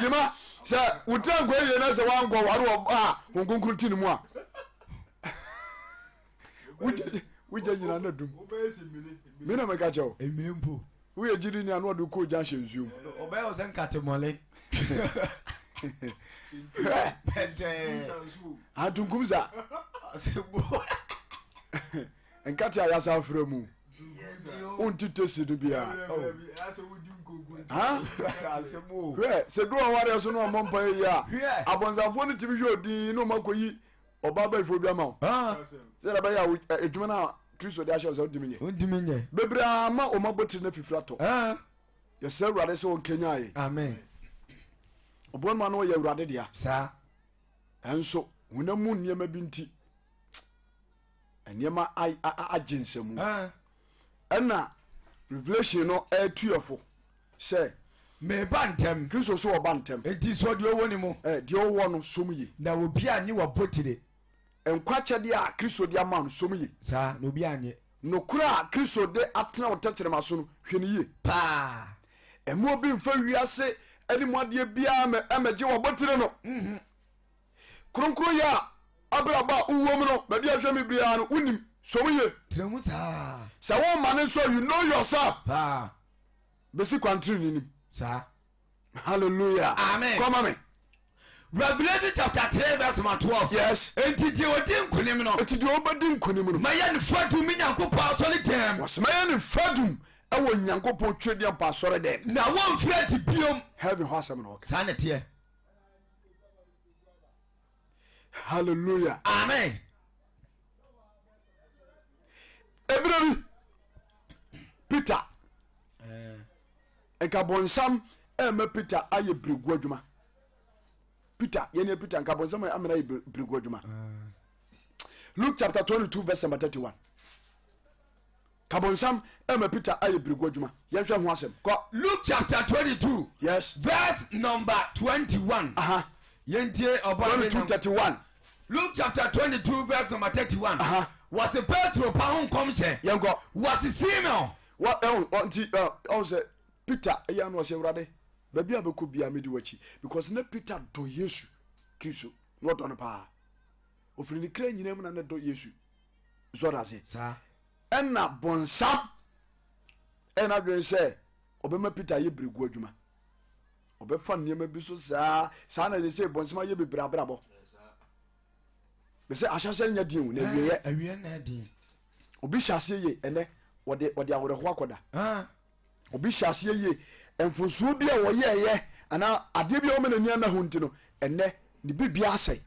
yima sɛ wutan nkɔ yie na sɛ wankɔ wari wɔ a nkonkuru ti ni mu a. wogya nyina na dum mena mɛka kyɛw we jiri ni anu ko jan hyensuo obey o sen katemole atunkum sa enkati ayasa afra mu unti tesi do bia ha se do ware so no mompa yi a abonsafo ni tibi hwodi no makoyi obaba ifo bia ma se da ba ya edwuma na Kristo de asha so diminye bebra ma o mabotri na fifrato ye se urade se on kenya yi amen obon ma no ye urade dia sa enso hunamu niema binti niema agensemu ena revelation no etuefo se me bantem Kristo so obantem enti so de owo ni mu de owo no somuye na obi anyi wa botire enkwache de a Kristo de ama no somuye sa na obi anyi no kura Kristo de atena otakyerema so no hweniye pa emu obi mfa wiase ani muade bia amagye wa botire no kronkro ya abraba uwom no ba dia hwemi bia no unim somuye tremu sa sa wo mane so you know yourself pa besi kwantri ni sa hallelujah amen come on me Revelation chapter 3 verse 12 yes enti di odin kunim no enti di obadi nkunim no maya ne fatu mi nyankopɔ asɔre dem wasmaya ne fadum ewo nyankopɔ twedi ampa asɔre dem na won fira ti biom heaven hasam no sa ne tie hallelujah amen ebremi Peter eka bonsam ema Peter aye Berɛguo adwuma Peter yene Peter nka bonsam amena aye Berɛguo adwuma Luke chapter 22 verse 31 kabonsam ema Peter aye Berɛguo adwuma yehwe ho asem ko Luke chapter 22 yes verse number 21 yentie oba 22:31 Luke chapter 22 verse number 31 was a Petro pa hon kom se yenko was Simon what on say Peter eya no se urade ba bia be ko bia medi wachi because na Peter do Yesu Kristo no do no pa ofiri ni kra nyina mu na do Yesu zora se sa ena bonsam ena dwen se obema Peter ye Berɛguo adwuma obefa niema bi so sa na se bonsam ye bebrabrabo be se ahyase nya din na awie na din obi hyase ye ene wode aworeho akoda obi hyase ye enfonsuo bi a woyeye ana ade bi a wo menani na ho ntino ene ni bibia asai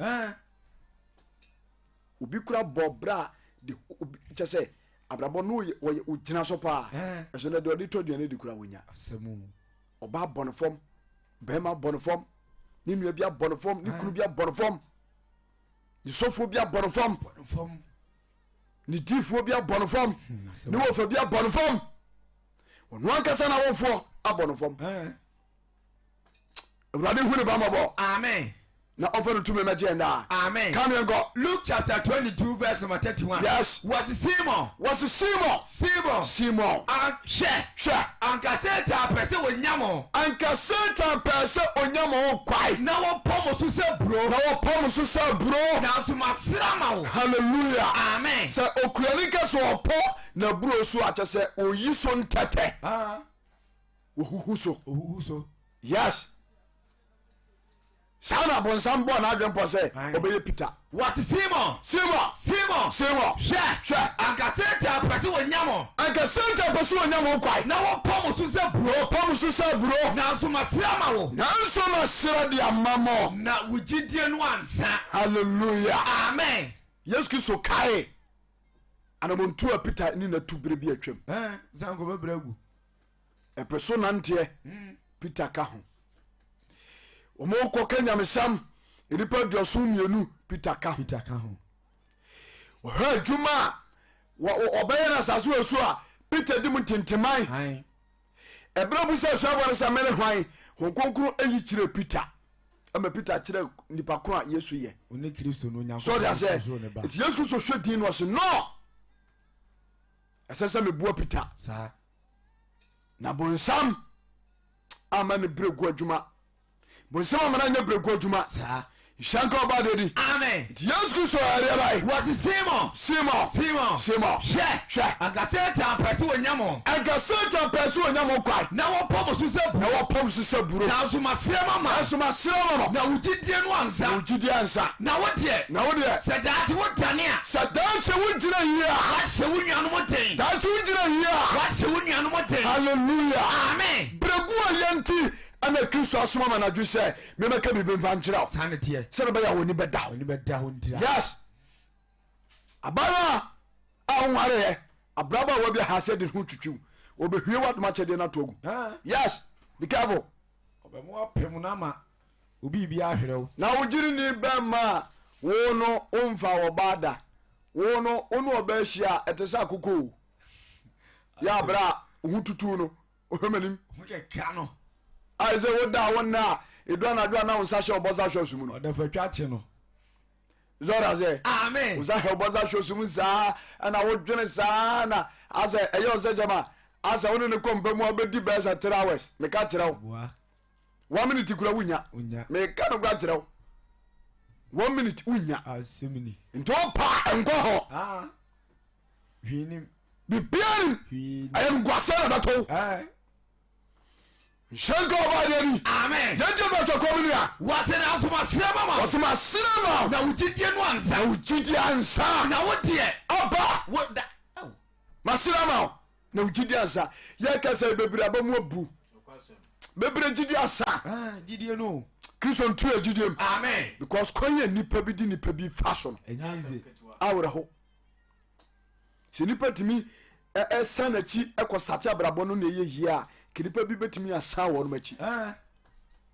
obi kura bobra de chese abrabo no wo gina so pa eso na de odi to duane de kura wonya asemu oba bonfom bema bonfom ni nua bia bonfom ni kunu bia bonfom ni sofo bia bonfom ni difo bia bonfom ni wofa bia bonfom wonu ankasa na wofo abonfom Urade hu ne ba mabo amen na offer to me magenda amen come and go Luke chapter 22 verse number 31 yes was Simon she anka Satan pese wonyamo anka Satan pese onyamo kwai na wo pomo so se bro na so masrama wo hallelujah amen se okuani ka so opo na bro so ache se oyi so ntete ohuhu so yes sana bonsam bo na adwempo se obeye Peter what Simon she anka Satan pese wonyamo kwai na wo pomo so se bro na so masrama wo na so masra dia mamo na wugidie no ansa hallelujah amen yes Kristo kai anamontu a Peter ni na tubere bi atwam zango Berɛguo epeso nante Peter ka ho omo ko kanyamsam enipa duoso mienu Peter ka ho o ha djuma obeye na saso esu a Peter dim tinteman ebrebu se so abore sa mele hwan honkonkro eyi kire Peter ama Peter kire nipa ko a Yesu ye oni Kristo no nya so dia say it Yesu so hwedin no so no asesa me bua Peter sa na bonsam ama ne Berɛguo adwuma bonsam amana nya Berɛguo adwuma Shanko Badedi. Amen. Yansku so area was Simon. She. Agaseta person nyamo. Agaseta person nyamo kwai. Na wo pom so se buru. Na wo pom so se buru. Na so masema ma. Na so masema ma. Na wujidie no ansa. Na wujidie ansa. Na wo de. Se daati wo tane a. Se daati wo jira yi a. Wa se wo nuanu mo ten. Daati wo jira yi a. Wa se wo nuanu mo ten. Hallelujah. Amen. Berɛguo yanti ana Kristo asoma ma na dwu sɛ me meka bibi mfa nkyerɛ wo. Sanete. Sɛ ba ya woni bɛda. Woni bɛda ho ntira. Yes. Abara a wonware abraba wa bi ha sɛ de ho twitwiw. Obehwie wadoma kyɛde na togu. Yes. Be careful. Obemu apem na ma obi bi ahwerew. Na wogiri ni bɛma wo no omfa wo bada. Wo no onu obahia etese akoko. Ya bra ho tutu no. Ohemanim. Mo ke ka no. I say what da wona edwana adwana wo sahye oboza hwe sumu no. Oda fa twate no. Zora say Amen. Wo sahye oboza hwe sumu za na wo dwene za na asa eyo ze jama asa woni ne komba mu obedi besa 3 hours me ka kyerɛw. Wa. 1 minute kura wunya. Me ka no gba kyerɛw. 1 minute wunya. Asemini. Nto pa enko ho. Hwinim. Bibian. Ayem gwase na to. Shanko Badedi. Amen. Yanje bato komunia. Wasena asoma sirama ma. Wasema sirama. Na wujidie no ansa. Na wujidie ansa. Na wodie. Aba. Woda. Masirama. Na wujidie ansa. Ye kasa bebira ba mu abu. Bebira jidie ansa. Jidie no. Kristo ntu ejidie m. Amen. Because kwanye nipa bi di nipa bi fashion. Enyize. Awra ho. Se nipa timi sanachi ekosate abrabo no na ye hia. Kinipa bi betimi asa wo no machi.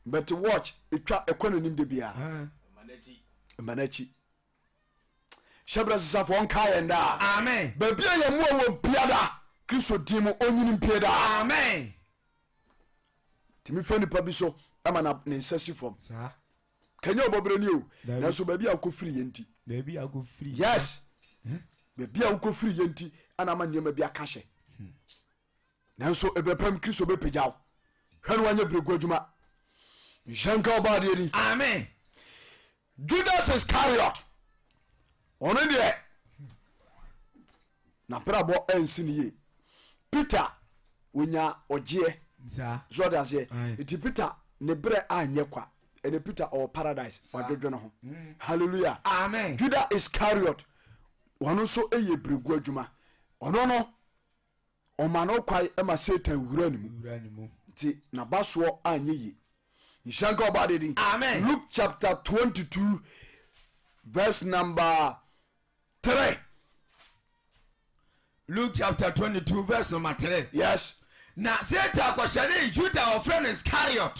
But watch etwa ekwana nim de bia. Manachi. Shabra safo on kai nda. Amen. Ba bia ye mu wo biada. Kristo di mu onyini mpieda. Amen. Timi fa nipa bi so ama na ne nsasi fom. Sa. Kanya obobere ni o. Na so ba bia akofiri yenti. Ba bia akofiri. Yes. Ba bia akofiri yenti ana ma nyema bia ka hye. Nanso ebepam Kristo be pejaw hwanu wanye Berɛguo adwuma nyanka obade ni. Amen. Judas Iscariot ono de na prabo ensiniye Peter onya ogye so da se eti Peter ne bre anye kwa ene Peter or paradise wadodwo no ho. Hallelujah. Amen. Judas Iscariot wono so eye Berɛguo adwuma ono no omano kwai ema Satan wura ni mu ti na baso anye yi nshanka obade din. Amen. Luke chapter 22 verse number 3. Luke chapter 22 verse number 3. Yes. Na Satan kwashane Judah of friend Iscariot.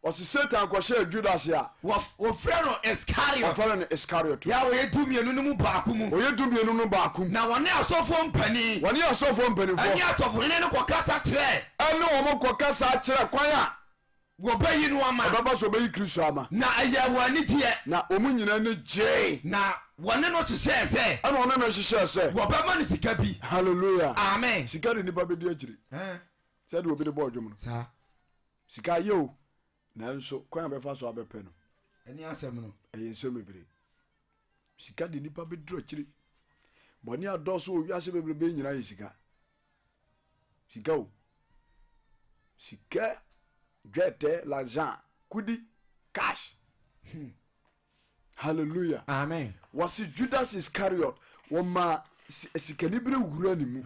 Osi Satan kwashe Judas ya. Wo friend Iscariot. Wo friend Iscariot. Ya wo yedumienu no mu baako mu. O yedumienu no baako. Na wone asofo mpani. Wone asofo mpani fo. Ani asofo ne no kwakasa kire. Ene wo mo kwakasa kire kwan a wo bayi no ama. Baba so bayi Kristo ama. Na ayawani tie. Na omu nyina ne je. Na wone no hyehyɛ sɛ. Ana wone no hyehyɛ sɛ. Wo baba no sika bi. Hallelujah. Amen. Sika de nipa be di akiri. Sɛ de obi de bɔ dwom no. Sa. Sika yo. Nanso kwan befa so abepe no. Eni asem no. Ensem bebre. Sika de nipa be dro akiri. Boni adoso o wiase bebre be nyina yesika. Sika o. Sika dwete l'argent kudi cash. Hallelujah. Amen. Wasi Judas Iscariot woma sikanibre wura ni mu.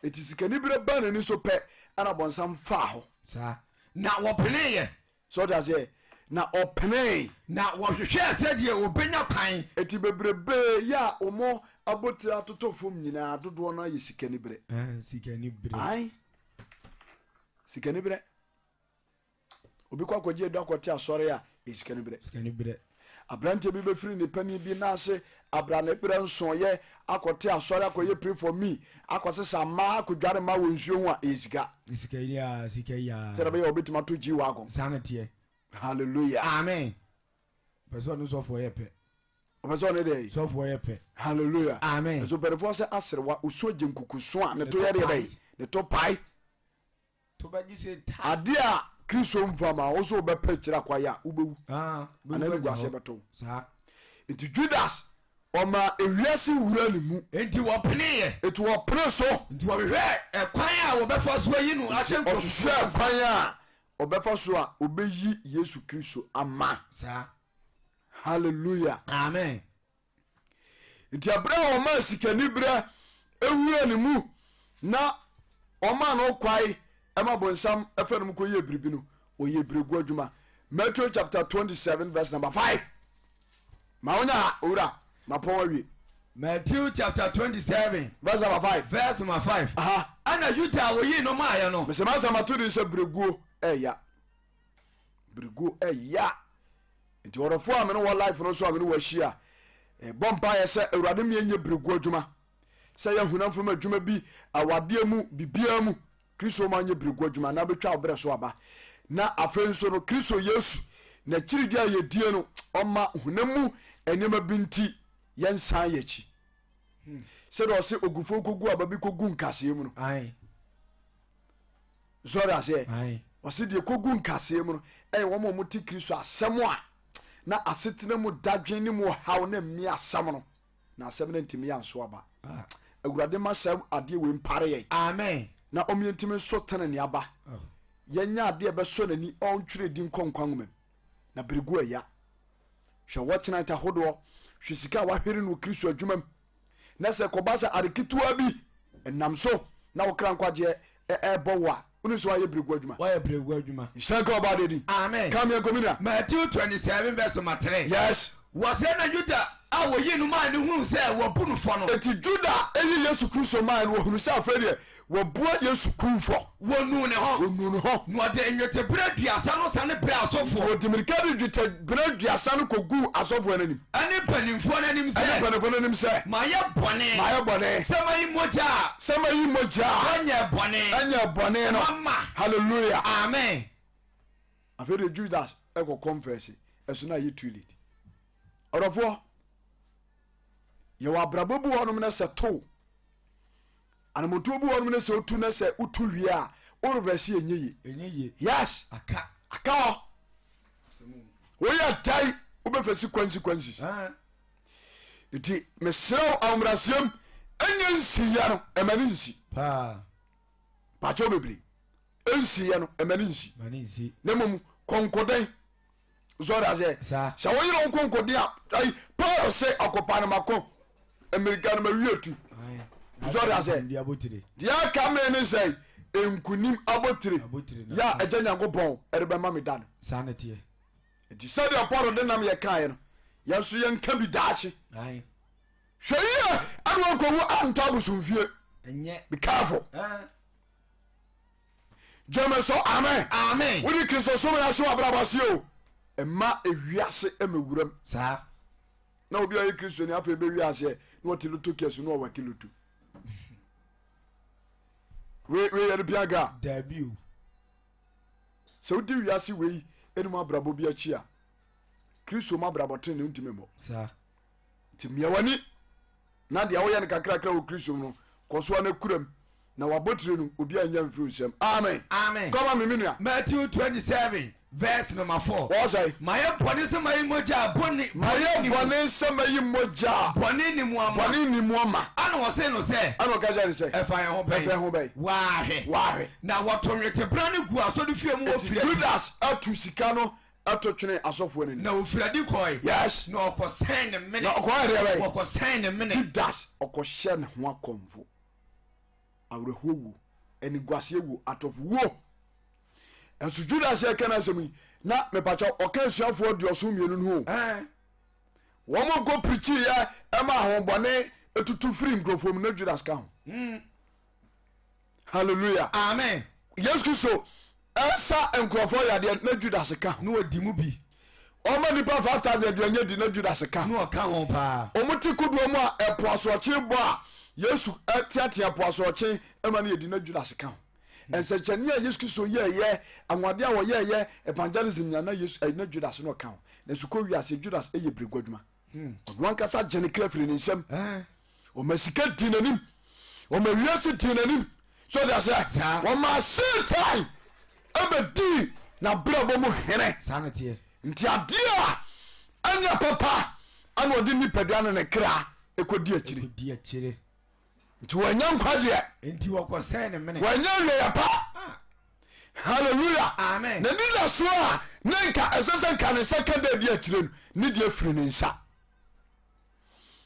Eti sikanibre ba na ni so pe ana bonsam fa ho. Sa. Na wo peneye. So that say na opene. Na wo hwehwe sɛ de obenya kwan. Eti bebrebe ya omo abotira totofom nyina dodo na ye sikanibre. Sikanibre. Ai. Sikanibre. Obi kwa kwaje do akote asore a sikanibre. Sikanibre. Abrante bi be free ne pani bi na ase abrane bre nso ye akote asore akoye pray for me akosesa ma akodware ma wonsuo ho a esika. Sikaya. Tere be obetima to ji wagon. Sanete. Hallelujah. Amen. Person so for yepe. Person ne dey. So for yepe. Hallelujah. Amen. So perifo se aserewa uso jenkukuso a ne to ye dey. Ne to pai. To ba ji se ta. Ade a kristo mfama wo so be pekira kwaya ubewu ana bi gwase beto enti Judas oma ewiase wura ne mu enti wo pene etu wo pene so enti wo hwehwe ekwan a wo befa so yi no akyempo ohwehwe kwan a obefa so a obeyi Yesu Kristo ama hallelujah amen enti abra o ma sikani bra ewura ne mu na o ma no kwai ema bonsam efa no mu koye biribi no oye Berɛguo adwuma Matthew chapter 27 verse number 5 maonya ora mapon awie Matthew chapter 27 verse number 5 verse number 5 ana Juda wo yi no ma ya no mesema sama to de se Berɛguo eya Berɛguo eya nti orofo a me no life no so a me no wahia bompa ye se awurade me nye Berɛguo adwuma se ya hunamfo ma adwuma bi awade mu bibia mu Kristo ma nye Berɛguo adwuma na betwa obre so aba na afen so no Kristo Yesu na kiridi a yedie no oma hunamu enema binti yensan yachi se do se ogufo kogu ababi kogu nkase mu no zora ase o se de kogu nkase mu no wo mo ti Kristo asem a na asetena mu dadwen ni mu haw na mi asam no na asem na ntimi yanso aba awurade ma sam ade we mpare ye amen na omientimi so tane ne aba yenya ade be so nani on twere din konkwanwem na Berɛguo ya hwe watena ta hodo hwe sika wahwere no Kristo adwumam na se kobasa arekitua bi enam so na wo kra nkwaje bowa unu so aye Berɛguo adwuma why Berɛguo adwuma shanka obade di amen come here komina Matthew 27 verse 3 yes was na Juda a wo yi no ma ne hunu se wo bu no fo no eti Juda eyi Yesu Kristo ma no hunu se afere wo bua Yesu kunfo wo nu ne ho no de enwete bra duasa no sa ne bra asofo wo dimirika de dwete bra duasa no kogu asofo ananim ani panimfo ananim se ma ye bone sema yi moja anya bone no hallelujah amen afere Judas eko confess eso na ye too late orofo ye wa brabobu honom na se to anamoto bu honom na se otu na se utu wi a ono verse enye yes aka wo ya tai ubefesi kwansi iti mesrew awmrasem enye nsi ya no emani nsi pa cho bebri ensi ya no emani nsi na mum konkoden zora ze sa wo yiro konkoden ai Paul se akopa na makon American ma wietu zora ze dia kamre ni say enkunim abotire ya agya nyankopon erebe ma me dan sanete di say dia Paul de nam ye kan no ya so ye nka bi daachi hweye anu ko wo antabu sumfie enye be careful jame so amen we di Kristo so me aso abrabase o emma ewiase emewuram sa na obi ayi Kristo ni afa ebe wiase na woti luto kesu na wa kiluto we yere biaga debut so odi wiase we enu abrabo bi achi a Kristo ma abraboten ne ntimemo sa timia wani na dia wo ye ne kakra wo Kristo no koso na kuram na wabotire no obi anya mfiri nsem amen come on me Matthew 27 verse number 4 what say my body se my moja boni my boni se my moja boni ni muama ana wo se no se ana ka jani se e fa ho bai wa na wato nwete brane gu aso de fie mu ofire Judas atu sika no ato twene asofo ani na ofiradi koi yes na okosen ne mene na okoare okosen ne mene Judas okoshe ne ho akomfo awrehowo eni guase wo atofwo enso Judas ye kana semi na mepacho oka suafo dioso mienu no wo mo go preach ya ema ho bone etutu free ngrofom na Judas ka ho hallelujah amen yes Kristo esa enkrofo ya de na Judas ka no odi mu bi o ma nipa 5000 de anya di na Judas ka no ka ho pa o muti kudu mu a epoaso chi bo a Yesu atiatia poaso chi ema na yedi na Judas ka ho ensekyania Yesu Kristo ye anwade a wo ye evangelism nya na Yesu na Judas no ka ho na suko wiase Judas eye Berɛguo adwuma odwan kasa gene krafiri ni nsem o masika dinanim o ma wiase dinanim so that say wo ma Satan abedi na brɛbɔ mu hene nti adeɛ a anya papa ana ɔde nipadua no ne kra ɛkɔdi akyiri nti wanya nkwagyeɛ wanya wieyɛ pa halleluya na nida so a ne nka ɛsɛ sɛ nka ne nsa ka da di akyire no ne deɛ firi ne nsa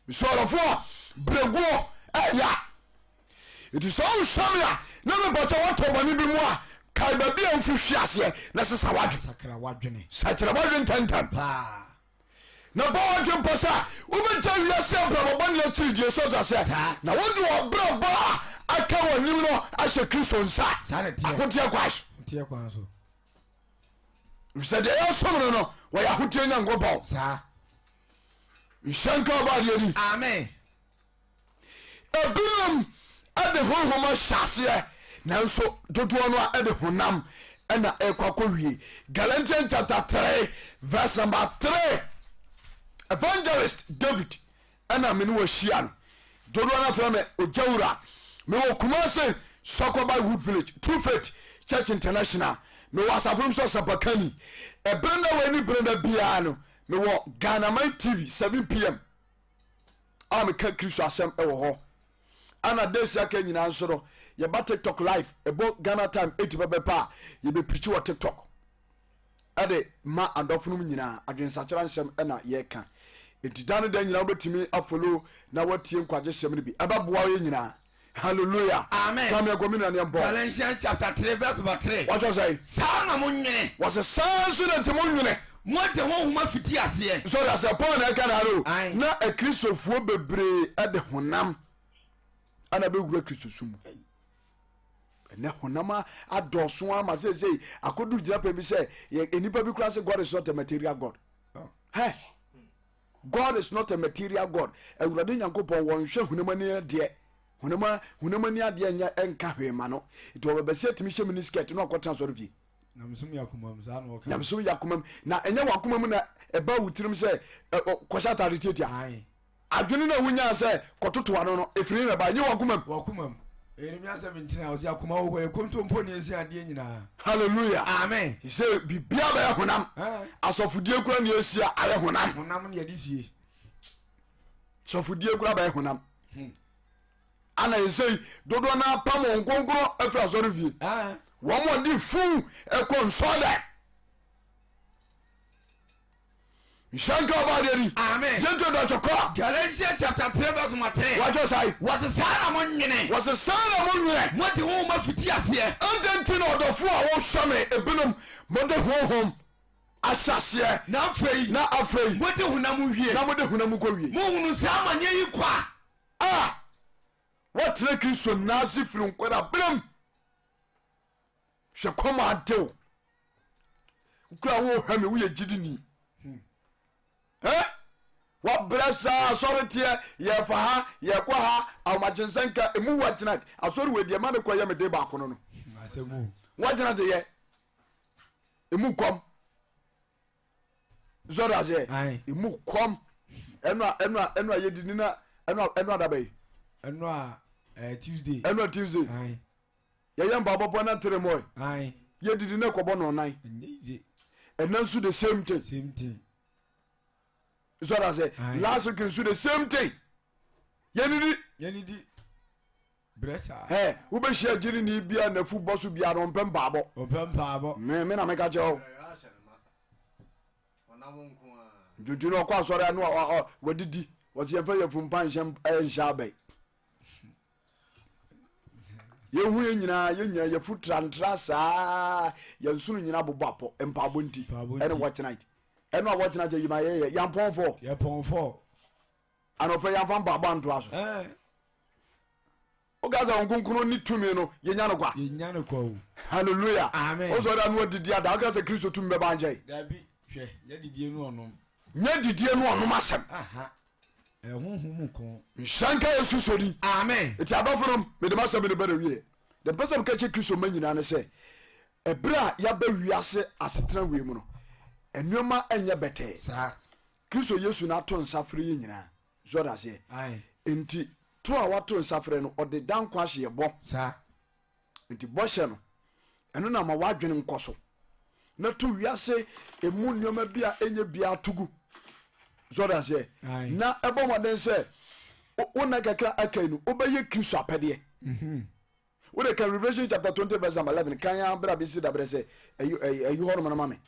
mesɔrɔfoɔ berɛguo ɛnya ɛti sɛ wohwɛme a na mebɔkyɛ wɔtɔ bɔne bi mu a kae baabi a wofiri hwe aseɛ na sesa wadwe sakyerɛ wadwe ntantam na bɔ wadwe mpɔ sɛ wobɛgya wiase brabɔbɔne akyiri die sɛ sɛ na wode ɔbrɛbɔ a aka w'anim no ahyɛ kristo nsa akoteɛ kwa so sɛ deɛ yɛsom no no wɔyɛ ahoteɛ nyankopɔn nhyɛ nka ɔbaadeɛ ni ebinom ɛde honhom ahyɛseɛ nanso dodoɔ no a ɛde honam ɛna ɛkɔkɔ wie. Galatians chapter 3 verse number 3 evangelist David ɛna mene wɔhyia no dodoɔ no afrɛ me ogyawura mewɔ Kumase Sokoba Wood Village True Faith Church International mewɔ asafom so sapakani ɛbrenda wani brenda biara no mewɔ Ghanaman TV 7 PM a meka Kristo asɛm ɛwɔ hɔ ana desi aka nyina nso no yɛba TikTok live ɛbɔ Ghana time 80 bɛbɛpa yɛbɛpirikyi wɔ TikTok ɛde ma adɔfonom nyinaa adwensakyera nsɛm ɛna yɛka ɛdida no da nyina wobɛtumi afolo na watie nkwagye hyɛm no bi ɛbɛboa yɛ nyinaa. Hallelujah. Amen. Come here, come in and Galatians chapter 3 verse 3. What you say? Sana munwene. Was a son so that munwene. Mo te ho homa fiti ase. So that's a point I can aro. Na a Christopher bebre at the honam. Ana be wura Christo sumu. Na honama adoso ama say akodu gina pe bi say enipa bi kura say God is not a material God. Hey. God is not a material God. Ewurade Nyankopon won hwe honama ne de. Hunama ni ade anya enka hwema no ito obebese timi hye mini skirt no akota so revi namsum yakomam na enya wakomam na eba wutirim se kwasha tare tiatia adwene na wunya se kototo ano no efiri na ba nye wakomam enimi asa 17 hours yakoma wo e kontompo ne esi ade nyina. Hallelujah. Amen. He say bibia ba honam asofudie kura ne esi a honam ne yade fie sofudie kura ba honam ana yesei dodo na pam onkonkro afra so revie wo mo di fu e konsoda Shanka Baderi. Amen. Gento da choko. Galatians chapter 3 verse 3. What you say? Was a son among you. Was a son among you. What the home of Fitias here? And then Tino the 4 hours shame a binum mother home. Ashasia. Now afraid. Now afraid. What the Hunamu here? Now what the Hunamu go ye? Moon Sama near you qua. Ah. What making so nazi from Quetta Brim? Shall come out do. Crow Hammy, we are Jidini. What bless authority ye for her, ye kwa her, our machinsenka, a move what tonight. I saw with the man acquire me de bacono. I said, what tonight ye? A move come. Zoraze, a move come. Enwa ye did not, enwa da bay. Enwa Tuesday. Enwa Tuesday. Aye. Ye young Baba Bona Tremoy. Aye. Ye did not come on night. And then so the same thing. Same thing. So I say, last week you do the same thing. Yenidi. Bressa. Hey, who be share jiri ni bia na football so bia no pem babo. Opem babo. Me na make ajo. Juju no kwa sori anu wadidi. Was ye fa ye fumpan hyem ehya bai. Ye hu ye nyina ye futrantra saa. Ye nsunu nyina bobapo empabo nti. Ene watch night. Eno a watch na je yima ye yampon for. Yampon for. Ano pe yamfan baba nto aso. O gaza onkunkunu ni tumi no ye nya no kwa. Ye nya no kwa o. Hallelujah. Amen. O so da no didi ada o gaza Kristo tumi be banje. Dabi hwe ye didi enu onom. Nya didi enu onom asem. Aha. Honhom ko. Nshanka Yesu sori. Amen. Eti abaforum me de masem de bere wie. The person ka che Kristo manyina ne se ebra ya ba wiase asetran we mu no. Enuoma enye bete sa Kristo Yesu na to nsafre ye nyina zoda se enti to a wato nsafre no ode dan kwa hye bo sa enti bo hye no eno na ma wadwene nkoso na to wiase emu nneoma bia enye bia tugu so da say na ebo moden say wona kakra akai no obeye Kristo apede we dey can Revelation chapter 20 verse 11 kan ya bra bi si da bre say ayi hono na mame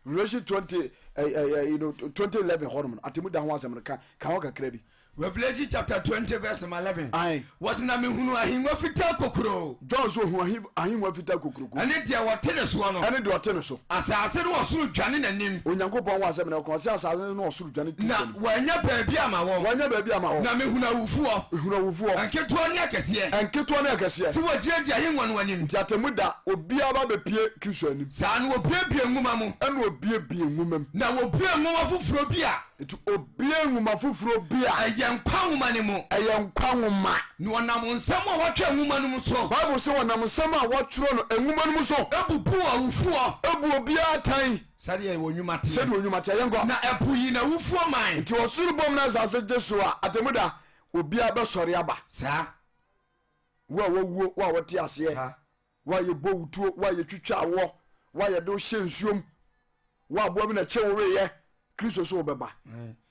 Revelation 20 2011 hono atemu da ho asem kan ho kakra bi Revelation chapter 20 verse 11. Was na me hunu ahimwa fita kokoro. John so hu ahimwa fita kokoro. Ane dia wotene so no. Ane dia wotene so. Asase no osuru dwane nanim. Onyankopon wa asem na ko se asase no osuru dwane kisa. Na wanya baabi ama wo. Wanya baabi ama wo. Na me hunu awufuo. Hunu awufuo. Anketo ne akese. Anketo ne akese. Si wajiraji ahimwa no anim. Ti atemu da obi aba bepie Kristo anim. Sa no obiebie nwuma mu. Ane obiebie nwuma mu. Na obie nwuma fufuro bia. Etu obie nwuma fufuro bia. Ayankwa nwuma ne mu. Ayankwa nwuma. No onam nsam a watwa nwuma no mu so. Bible say onam nsam a watworo no nwuma no mu so. Ebubu awufuo. Ebu obi atan. Sade wonwuma te. Sade wonwuma te yengo. Na ebu yi na wufuo man. Ti osuru bom na zase Jesu a atemuda obi abesori aba. Sa. Wa wuo wa wote ase. Wa ye bowutuo, wa ye twitwa awo, wa ye do hye nsuom. Wa abo bi na chewore ye. Kristo so obeba.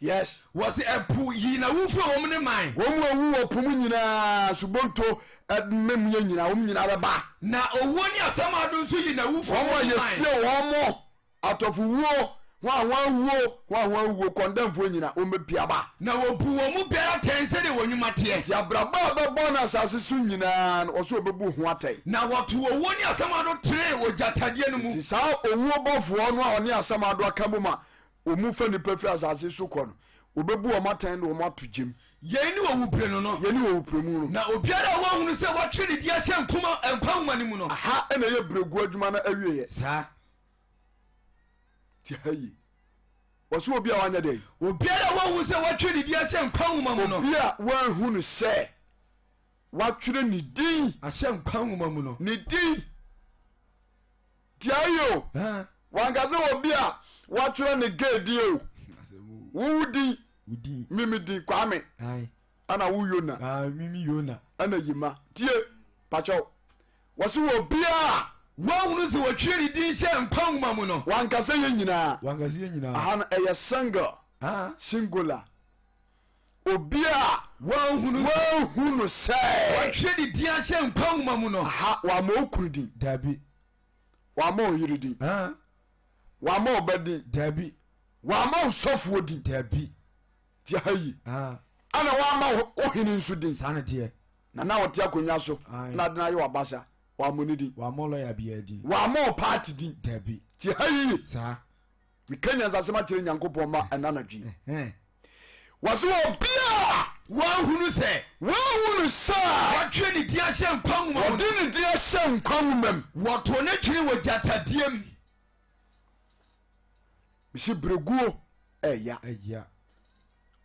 Yes. Was ebu yi na wufuo wo ne man. Wo mu owu opum nyina subonto mem nyina wo nyina beba. Na owo ni asamado nso yi na wufuo wo ye sie wo mo atofu wuo wa wuo kondemfo nyina o mebia ba. Na obu wo mu biara tense de wonwuma te. Ti abraba bebo na asase su nyina o so obebu ho atai. Na wotu owo ni asamado tre ojatade no mu. Ti sa owu bofo no a oni asamado akamuma omu fa ni pafi asase su ko no obebu o matan no o mato gem. Yeni wo wupre no no. Yeni wo wupre mu no. Na obiara wo hunu se wo twere dia hye nkuma enkwanwa ni mu no. Aha ena ye Berɛguo adwuma na awie ye. Sa. Ti hayi. Wasu obi a wanya dey. Obiara wo hunu se wo twere dia hye nkwanwa mu no. Obi a wan hunu se wa twere ni din. Ahye nkwanwa mu no. Ni din. Ti ayo. Wangaze obi a wa twere ni gedi o. Wudi. Mimi di Kwame. Ana wu Yona. Mimi Yona. Ana yima. Tie pacho. Wasu obi a wa hunu se wo twere din hye nkwanwa mu no. Wankase ye nyina. Wangaze ye nyina. Aha eye single. Singular. Obi a wa hunu se wo twere din hye nkwanwa mu no. Aha wa ma okurudi. Dabi. Wa ma oyirudi. Wa ma obedi. Dabi. Wa ma osofu odi. Dabi. Ti hayi. Ana wa ma ohini nsu din. Sana tie. Na wote akonwa so. Na dena ye wabasa. Wa monidi. Wa mo lawyer bia din. Wa ma party din. Dabi. Ti hayi. Sa. Mi kanya zasema tire Nyankopon ma enanadwi. Waso obia wa hunu se wa twere din hye nkwanwa mu no. Odi ni din hye nkwanwa mu. Wo to ne twere wo jatadiem. Misi Berɛguo eya.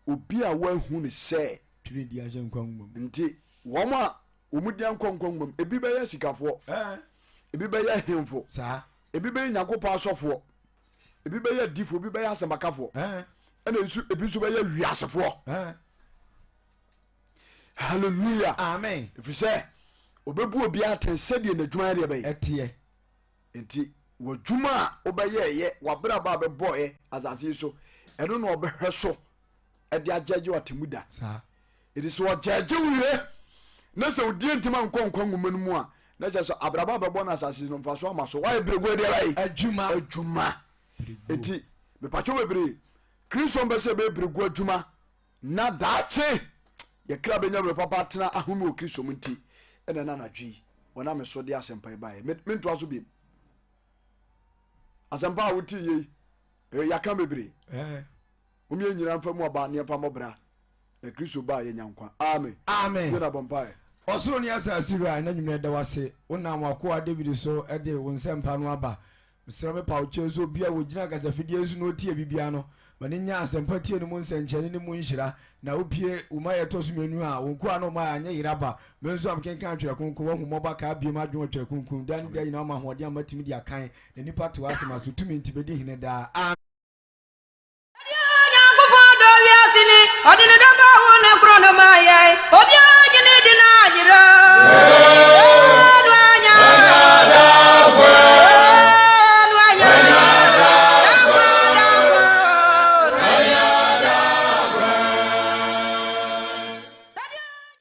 Obi a wa hunu se twere din hye nkwanwa mu. Nti wo ma omudia nkwanwa mu ebi be ya sikafo. Ebi be ya hemfo. Sa. Ebi be Nyankopon asofo. Ebi be ya difo, ebi be ya asemakafo. Ena nsu ebi nsu be ya wiasefo. Hallelujah. Amen. If you say obebu obi atense de n'adwuma de be. Etie. Enti wo dwuma obeye ye wabra ba be boy azase so. Eno no obehwe so. E de ajeje watemuda. Sa. It is what jeje wiye. Na se odi ntima nkonkon ngumanu mu a. Na je so abraba be bo na asase no mfa so amaso. Why Berɛguo de bai? Adwuma. Enti me pacho bebre. Kristo mbese be Berɛguo adwuma. Na daache ye kra benya be papa tena ahunu o Kristo munti. Ena na nadwi. Wona me so de asempa bae. Me nto aso bi. Asempa wuti ye. Yaka bebre. Umye nyina mfa mu aba ne mfa mobra. Na Kristo ba ye nyankwa. Amen. Gona bompa. Osoro ni asase ru a na nwumre da wase. Wona makoa David so e de wonsempa no aba. Mesra me pa uche so bia wogina gasa fidie su no tie bibia no. Mane nya asempa tie no mu nsenchene ni mu nhira na opie umaye to so menu a wonko ano ma anya yiraba. Menzo amkenkan atwere konko wo humoba ka bia ma dwon atwere konko dan da nyina ma hode amatimi dia kan na nipa to asema so tumi ntibedi hene da. Odin do ba hu ne krono maye obi agine di na ajiro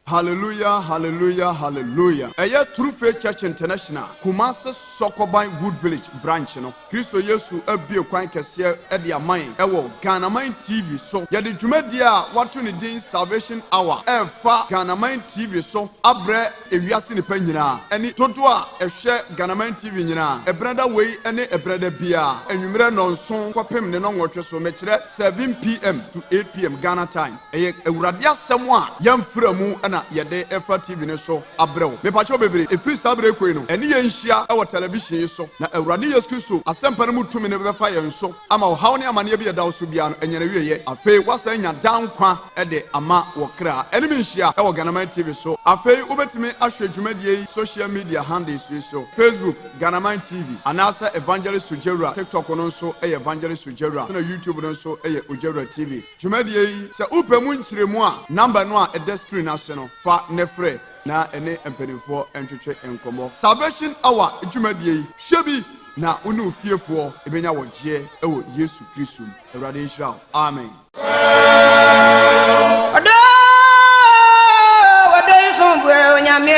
Hallelujah, hallelujah, hallelujah. True Faith Church International. Kumase Sokoban Wood Village branch no. Kristo Yesu ebie kwan kese ede aman ewo Ghanaman TV so. Yade dwumadi a watu ne din Salvation Hour. Efa Ghanaman TV so abre ewiase ne pa nyina. Eni todo a ehwe Ghanaman TV nyina. Ebrada wei ene ebrada bia. Enwumere nonson kwapem ne no nwotwe so mekire 7 p.m. to 8 p.m. Ghana time. Ewurade asem a yamfra mu na yede efa TV ne so abrew. Me pacho bebre efri sabre koi no. Eni ye nhia e wo television yi so. Na Ewurade Yesu Kristo asempa ne mutumi ne befa ye nso. Ama haw ne amane bia da so bia no enyere wiye. Afei wasa nya dankwa de ama wo kra. Eni mi nhia e wo Ghanaman TV so. Afei ubetimi ahwe dwumadie social media handles yi so. Facebook Ghanaman TV, anasa Evangelist Ujewura, TikTok no nso Evangelist Ujewura, na YouTube no nso Ujewura TV. Dwumadie yi se upemu nkyiremu a number no a the screen ase no fa nefre na ene empenifo entwetwe enkomo. Salvation Hour dwumadie yi hwebi na unu fiefo ebenya wogye ewo Yesu Kristo. Ewurade nhyira. Amen. Odo isongwe onyame